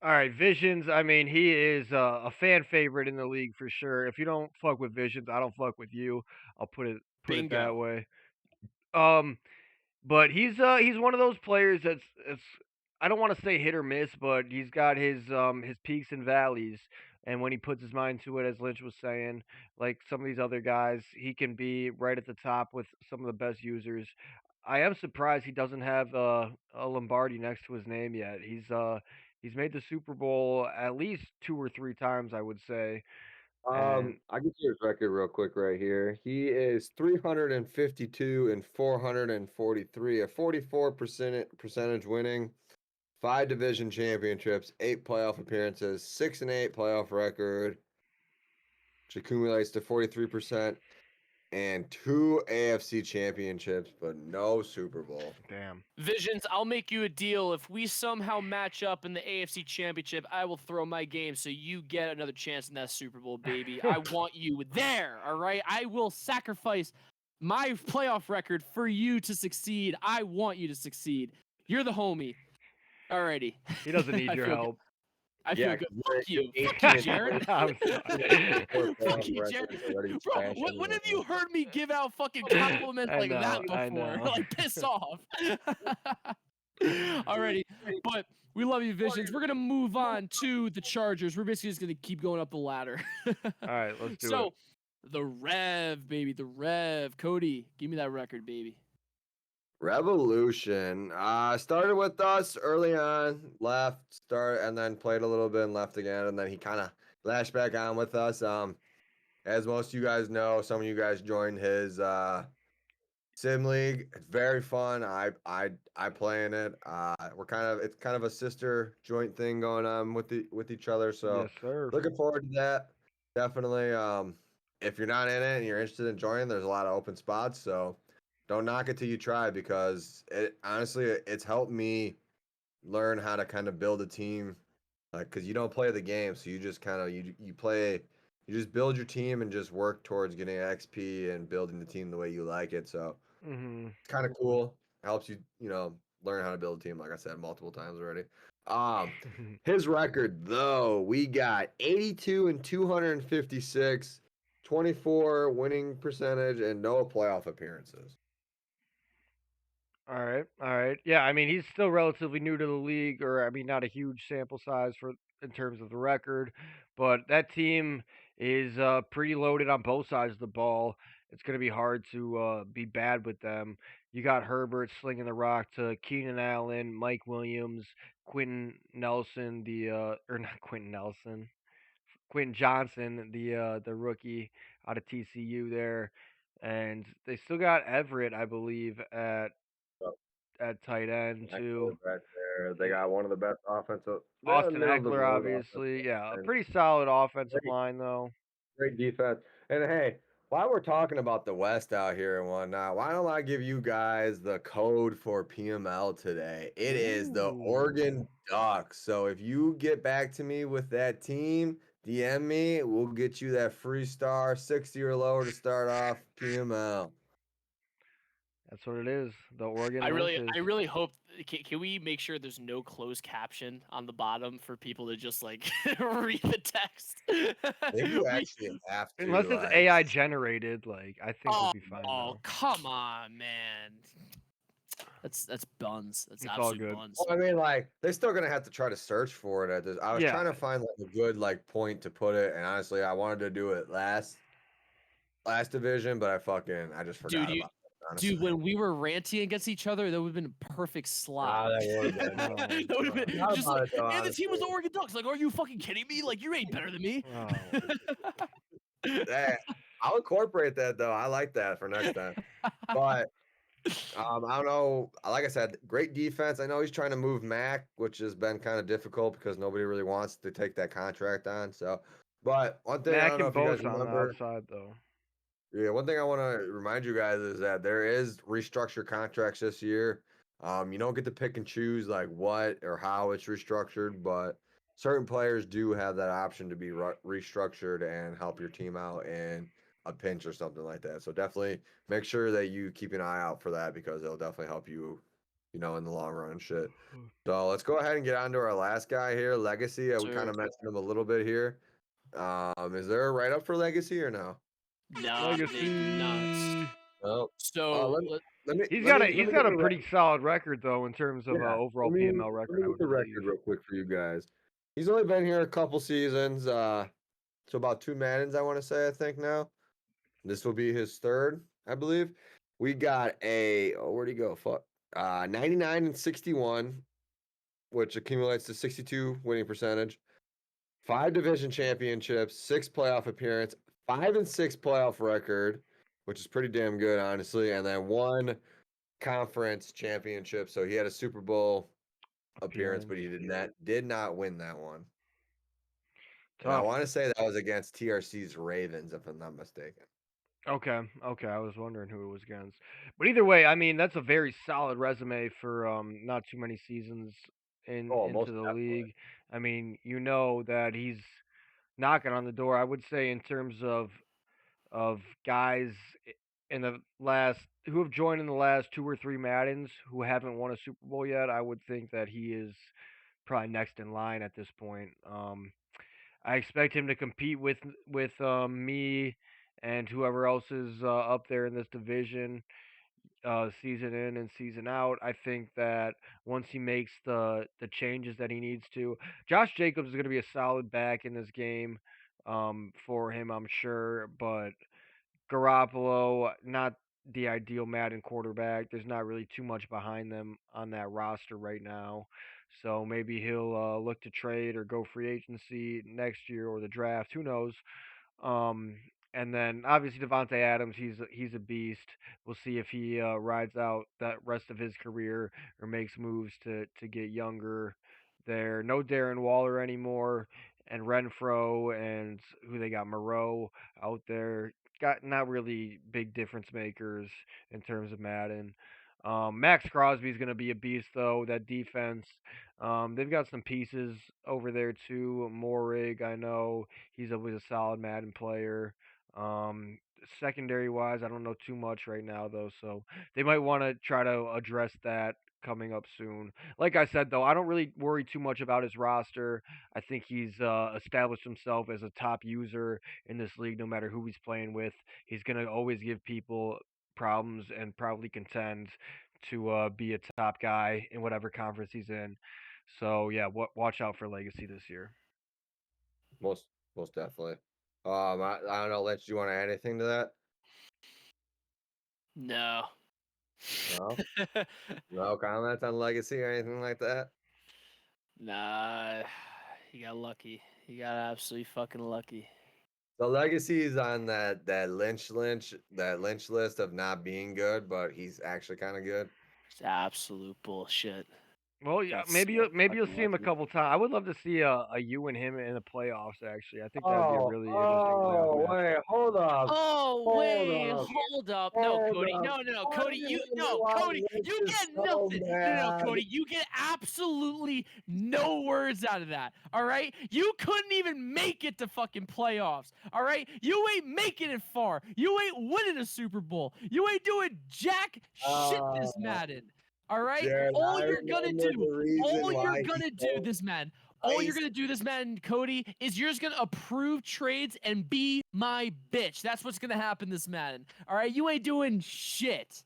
All right, Visions. I mean, he is a fan favorite in the league for sure. If you don't fuck with Visions, I don't fuck with you. I'll put it that way. But he's one of those players that's I don't want to say hit or miss, but he's got his peaks and valleys. And when he puts his mind to it, as Lynch was saying, like some of these other guys, he can be right at the top with some of the best users. I am surprised he doesn't have a Lombardi next to his name yet. He's made the Super Bowl at least 2 or 3 times, I would say. And I can see his record real quick right here. He is 352 and 443, a 44% winning, 5 division championships, 8 playoff appearances, 6-8 playoff record, which accumulates to 43%, and 2 AFC championships, but no Super Bowl. damn. Visions, I'll make you a deal. If we somehow match up in the AFC Championship, I will throw my game so you get another chance in that Super Bowl, baby. I want you there, all right? I will sacrifice my playoff record for you to succeed. I want you to succeed. You're the homie. Alrighty. He doesn't need your help. I feel good. Fuck you. you're Fuck you, 18 Jared. I'm sorry. Fuck you, Jared. Bro, when have you heard me give out fucking compliments like that before? Like, piss off. Alrighty. But we love you, Visions. We're going to move on to the Chargers. We're basically just going to keep going up the ladder. All right, let's do it. So, the Rev, baby. The Rev. Cody, give me that record, baby. Revolution. Started with us early on, and then played a little bit and left again, and then he kind of lashed back on with us. As most of you guys know, some of you guys joined his sim league. It's very fun. I play in it. It's kind of a sister joint thing going on with each other. So yes, sir. looking forward to that. Definitely. If you're not in it and you're interested in joining, there's a lot of open spots. So don't knock it till you try, because it's helped me learn how to kind of build a team, because you don't play the game, so you just kind of you just build your team and just work towards getting XP and building the team the way you like it. So it's kind of cool. It helps you learn how to build a team, like I said multiple times already. His record though, we got 82 and 256, 24 winning percentage, and no playoff appearances. All right, all right. Yeah, I mean he's still relatively new to the league, or I mean not a huge sample size for in terms of the record, but that team is pretty loaded on both sides of the ball. It's going to be hard to be bad with them. You got Herbert slinging the rock to Keenan Allen, Mike Williams, Quentin Nelson, or not Quentin Nelson, Quentin Johnson, the rookie out of TCU there, and they still got Everett, I believe, at tight end Eckler too. back there. They Yeah. got one of the best offensive. They're Austin middle of the Eckler, road offensive obviously. Yeah, a line. pretty solid offensive Great, line though. great defense. And hey, while we're talking about the West out here and whatnot, why don't I give you guys the code for PML today? It is the Ooh, Oregon Ducks. So if you get back to me with that team, DM me. We'll get you that free star, 60 or lower to start off PML. that's what it is. The Oregon I Lynches. really hope. Can we make sure there's no closed caption on the bottom for people to just like read the text? Maybe you We- actually have to Unless it's like. AI generated, like I think we'll oh, be fine oh, though. come on, man. That's buns. That's It's all absolute good. buns. Well, I mean, like they're still gonna have to try to search for it at this. I was Yeah, trying to find like a good like point to put it, and honestly, I wanted to do it last division, but I just Dude, forgot about it. dude, Honestly, when we were ranting against each other, that would have been a perfect slot. that would have been. Oh, That would have God. been Forgot just about like, it though, and the team was the honestly. Oregon Ducks. Like, are you fucking kidding me? Like, you ain't better than me. Oh, Hey, I'll incorporate that though. I like that for next time. But I don't know. Like I said, great defense. I know he's trying to move Mac, which has been kind of difficult because nobody really wants to take that contract on. So, but one thing I Mac don't know and if you guys Bosa on the remember. outside though. Yeah, one thing I want to remind you guys is that there is restructured contracts this year. You don't get to pick and choose like what or how it's restructured, but certain players do have that option to be restructured and help your team out in a pinch or something like that. So definitely make sure that you keep an eye out for that because it'll definitely help you, in the long run and shit. So let's go ahead and get on to our last guy here, Legacy. We kind Sir. of mentioned him a little bit here. Is there a write up for Legacy or no? No, they do not. Legacy. Oh, So He's let got a me he's get got a the pretty solid record though in terms of overall PML let record, me I get would the believe. record real quick for you guys. He's only been here a couple seasons, so about 2 Maddens, I want to say. I think now this will be his third, I believe. We got where'd he go? Fuck, 99 and 61, which accumulates to 62 winning percentage. 5 division championships, 6 playoff appearance, 5-6 playoff record, which is pretty damn good, honestly. And then 1 conference championship. So he had a Super Bowl appearance, but he did not win that one. And I Tough. want to say that was against TRC's Ravens, if I'm not mistaken. Okay, okay. I was wondering who it was against. But either way, I mean, that's a very solid resume for not too many seasons Oh, into most the definitely. league. I mean, you know that he's knocking on the door. I would say in terms of guys in the last who have joined in the last 2 or 3 Maddens who haven't won a Super Bowl yet, I would think that he is probably next in line at this point. I expect him to compete with me and whoever else is up there in this division, season in and season out. I think that once he makes the changes that he needs to, Josh Jacobs is going to be a solid back in this game, for him, I'm sure. But Garoppolo, not the ideal Madden quarterback. There's not really too much behind them on that roster right now. So maybe he'll look to trade or go free agency next year or the draft. Who knows? Um, and then obviously Devontae Adams, he's a beast. We'll see if he rides out that rest of his career or makes moves to get younger. There, no Darren Waller anymore, and Renfro and who they got Moreau out there. Got not really big difference makers in terms of Madden. Max Crosby's going to be a beast though. That defense, they've got some pieces over there too. Morig, I know he's always a solid Madden player. Um, Secondary wise, I don't know too much right now though, so they might want to try to address that coming up soon. Like I said though, I don't really worry too much about his roster. I think he's established himself as a top user in this league, no matter who he's playing with. He's gonna always give people problems and probably contend to be a top guy in whatever conference he's in. So yeah, watch out for Legacy this year. Most definitely. I don't know, Lynch. Do you want to add anything to that? No. No. No comments on Legacy or anything like that. Nah, he got lucky. He got absolutely fucking lucky. The Legacy is on that Lynch list of not being good, but he's actually kind of good. It's absolute bullshit. Well, yeah, Got maybe so you'll fucking see him a lucky. couple times. I would love to see a you and him in the playoffs. Actually, I think that'd be a really interesting playoff match. Wait, hold up. Oh wait, up. hold up. No, Hold Cody. up. No, Why Cody. do You you want Lynch you is get so nothing. No, mad? Cody. You get absolutely no words out of that. All right. You couldn't even make it to fucking playoffs. All right. You ain't making it far. You ain't winning a Super Bowl. You ain't doing jack shit this Madden. All right. Jared, All I you're gonna remember do. the reason All you're why gonna he do this, man. All you're gonna do this, man, Cody, is you're just gonna approve trades and be my bitch. That's what's gonna happen this Madden. All right, you ain't doing shit.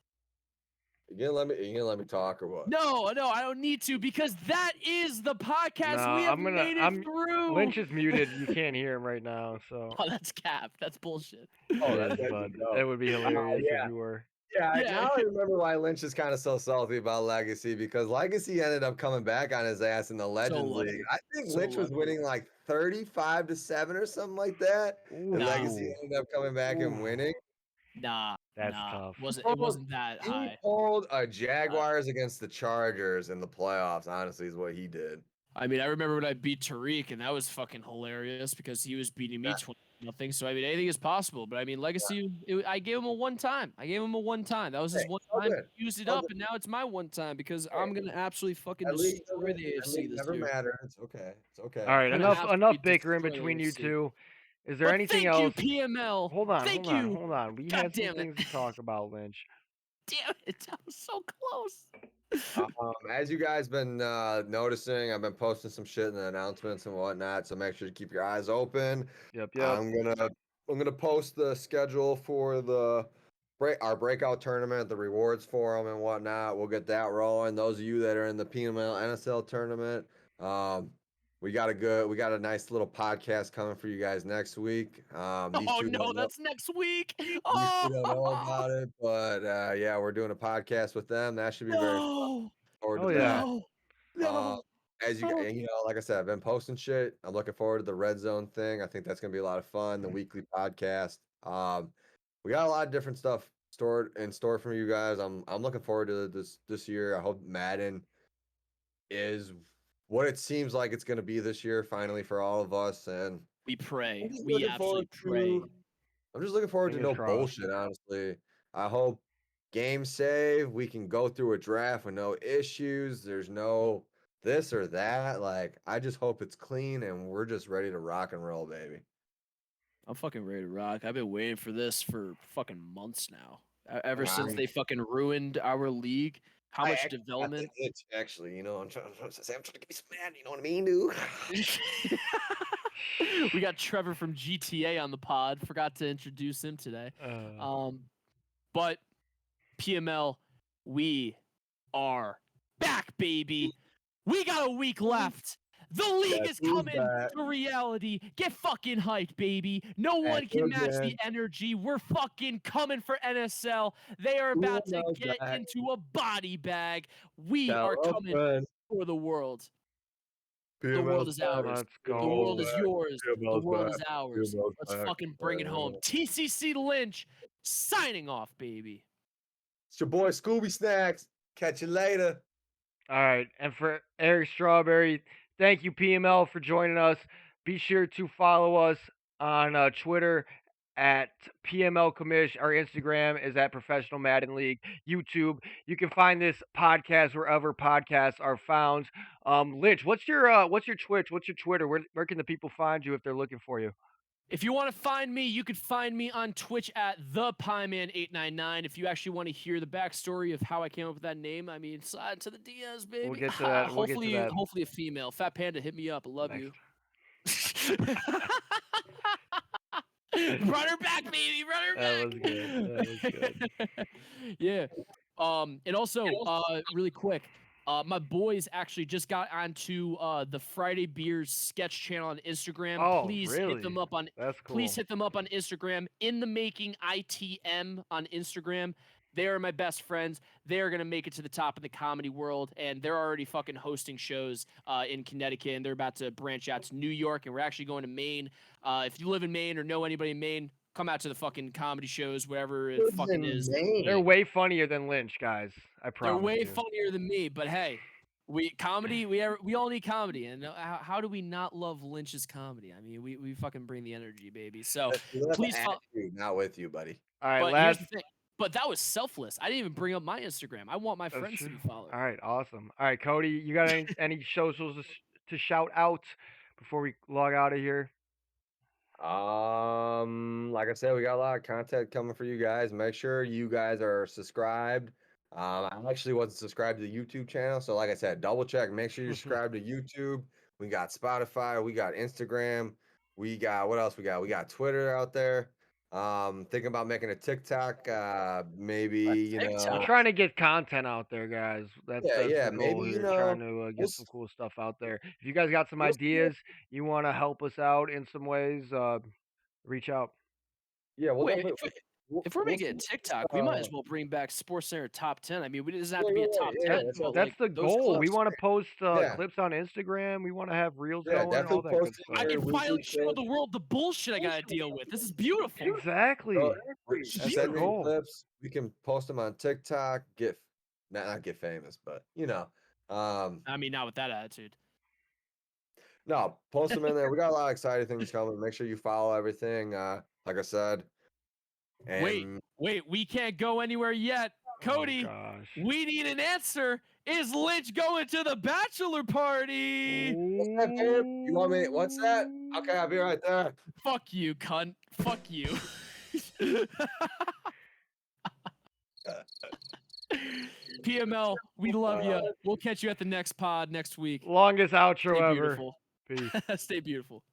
You gonna let me talk or what? No, I don't need to because that is the podcast No, we have made it through. Lynch is muted. You can't hear him right now, so Oh, that's cap. That's bullshit. Oh, it is, that's but dope. it would be hilarious yeah. if you were. Yeah, Yeah. now I remember why Lynch is kind of so salty about Legacy, because Legacy ended up coming back on his ass in the Legends lucky. League. I think So Lynch was lucky. winning like 35-7 or something like that. And Ooh. Legacy ended up coming back and winning. Nah, That's tough. It wasn't that He high. pulled a Jaguars against the Chargers in the playoffs, honestly, is what he did. I mean, I remember when I beat Tariq, and that was fucking hilarious because he was beating me Yeah. 20-0. So I mean, anything is possible. But I mean, Legacy, I gave him a one time. That was his Hey, one all time. good. He used it All up, good. and now it's my one time because Hey. I'm gonna absolutely fucking That league destroy the AFC this never year. matter. It's okay. It's okay. All right, I'm gonna enough absolutely bickering destroy the between you AFC. two. Is there But anything thank you, else? PML. Hold on, Thank hold on, you. hold on. We God had some damn it. things to talk about, Lynch. Damn it, that was so close. As you guys been noticing, I've been posting some shit in the announcements and whatnot, so make sure to keep your eyes open. Yep. I'm gonna post the schedule for our breakout tournament, the rewards forum and whatnot. We'll get that rolling. Those of you that are in the PML NSL tournament, we got a nice little podcast coming for you guys next week. These Oh two no, don't know- that's next week. these two Oh don't know about it, but yeah, we're doing a podcast with them. That should be very fun. no. Forward Oh, to yeah. that. No. And, like I said, I've been posting shit. I'm looking forward to the red zone thing. I think that's gonna be a lot of fun. The weekly podcast. We got a lot of different stuff stored in store for you guys. I'm looking forward to this year. I hope Madden is what it seems like it's gonna be this year, finally for all of us. And We pray. I'm just We looking absolutely forward pray. I'm just looking forward to Fingers no crossed. bullshit, honestly. I hope game save, we can go through a draft with no issues. There's no this or that. Like, I just hope it's clean and we're just ready to rock and roll, baby. I'm fucking ready to rock. I've been waiting for this for fucking months now. Ever Wow. since they fucking ruined our league. How much development? Actually, I'm trying to give you some man, you know what I mean, dude? We got Trevor from GTA on the pod. Forgot to introduce him today. But PML, we are back, baby. We got a week left. The league is coming to reality. Get fucking hyped, baby. No one can match the energy. We're fucking coming for NSL. They are about to get into a body bag. We are coming for the world. The world is ours. Let's go. The world is yours. The world is ours. Let's fucking bring it home. TCC Lynch signing off, baby. It's your boy Scooby Snacks. Catch you later. All right, and for Eric Strawberry, thank you, PML, for joining us. Be sure to follow us on Twitter at PML Commish. Our Instagram is at Professional Madden League. YouTube. You can find this podcast wherever podcasts are found. Lynch, what's your Twitch? What's your Twitter? Where can the people find you if they're looking for you? If you want to find me, you can find me on Twitch at thepieman899. If you actually want to hear the backstory of how I came up with that name, I mean, slide to the DMs, baby. We'll get to that. Hopefully a female. Fat Panda, hit me up. I love you. Run her back, baby. Run her back. That was good. Yeah. And also, really quick, my boys actually just got onto the Friday Beers sketch channel on Instagram. Oh, Please hit really? them up on That's cool. please hit them up on Instagram. In the Making ITM on Instagram. They are my best friends. They are gonna make it to the top of the comedy world, and they're already fucking hosting shows in Connecticut, and they're about to branch out to New York, and we're actually going to Maine. If you live in Maine or know anybody in Maine, come out to the fucking comedy shows, wherever it fucking is. They're way funnier than Lynch, guys. I They're promise way you. funnier than me, but hey, we all need comedy, and how do we not love Lynch's comedy? I mean, we fucking bring the energy, baby. So please follow. Not with you, buddy. All right, But last. here's the thing. But that was selfless. I didn't even bring up my Instagram. I want my That's friends to true. be followed. All right, awesome. All right, Cody, you got any socials to shout out before we log out of here? Like I said, we got a lot of content coming for you guys. Make sure you guys are subscribed. I actually wasn't subscribed to the YouTube channel, so like I said, double check. Make sure you're subscribed to YouTube. We got Spotify, we got Instagram, we got what else? We got Twitter out there. Thinking about making a TikTok. Maybe We're trying to get content out there, guys. That's yeah, the goal maybe here. Trying to get some cool stuff out there. If you guys got some ideas, you want to help us out in some ways, reach out. Yeah, we'll Wait, definitely- if we're we'll making a see, TikTok, we might as well bring back Sports Center Top 10. I mean, it doesn't have to Yeah, be a top yeah, 10. that's but, That's like, the those goal. We clips- want to post Yeah. clips on Instagram. We want to have reels Yeah, going, all definitely that good post it stuff. I Your can weekly finally show clip. the world the bullshit I gotta deal with. This is beautiful. Exactly. That's That's send the me goal. clips. We can post them on TikTok. Not get famous, but I mean, not with that attitude. no, post them in there. We got a lot of exciting things coming. Make sure you follow everything. Like I said. And Wait, we can't go anywhere yet. Cody, gosh. we need an answer. Is Lynch going to the bachelor party? what's that, babe? You want me? What's that? Okay, I'll be right there. Fuck you, cunt. Fuck you. PML, we love you. We'll catch you at the next pod next week. Longest outro Stay ever. beautiful. Peace. Stay beautiful.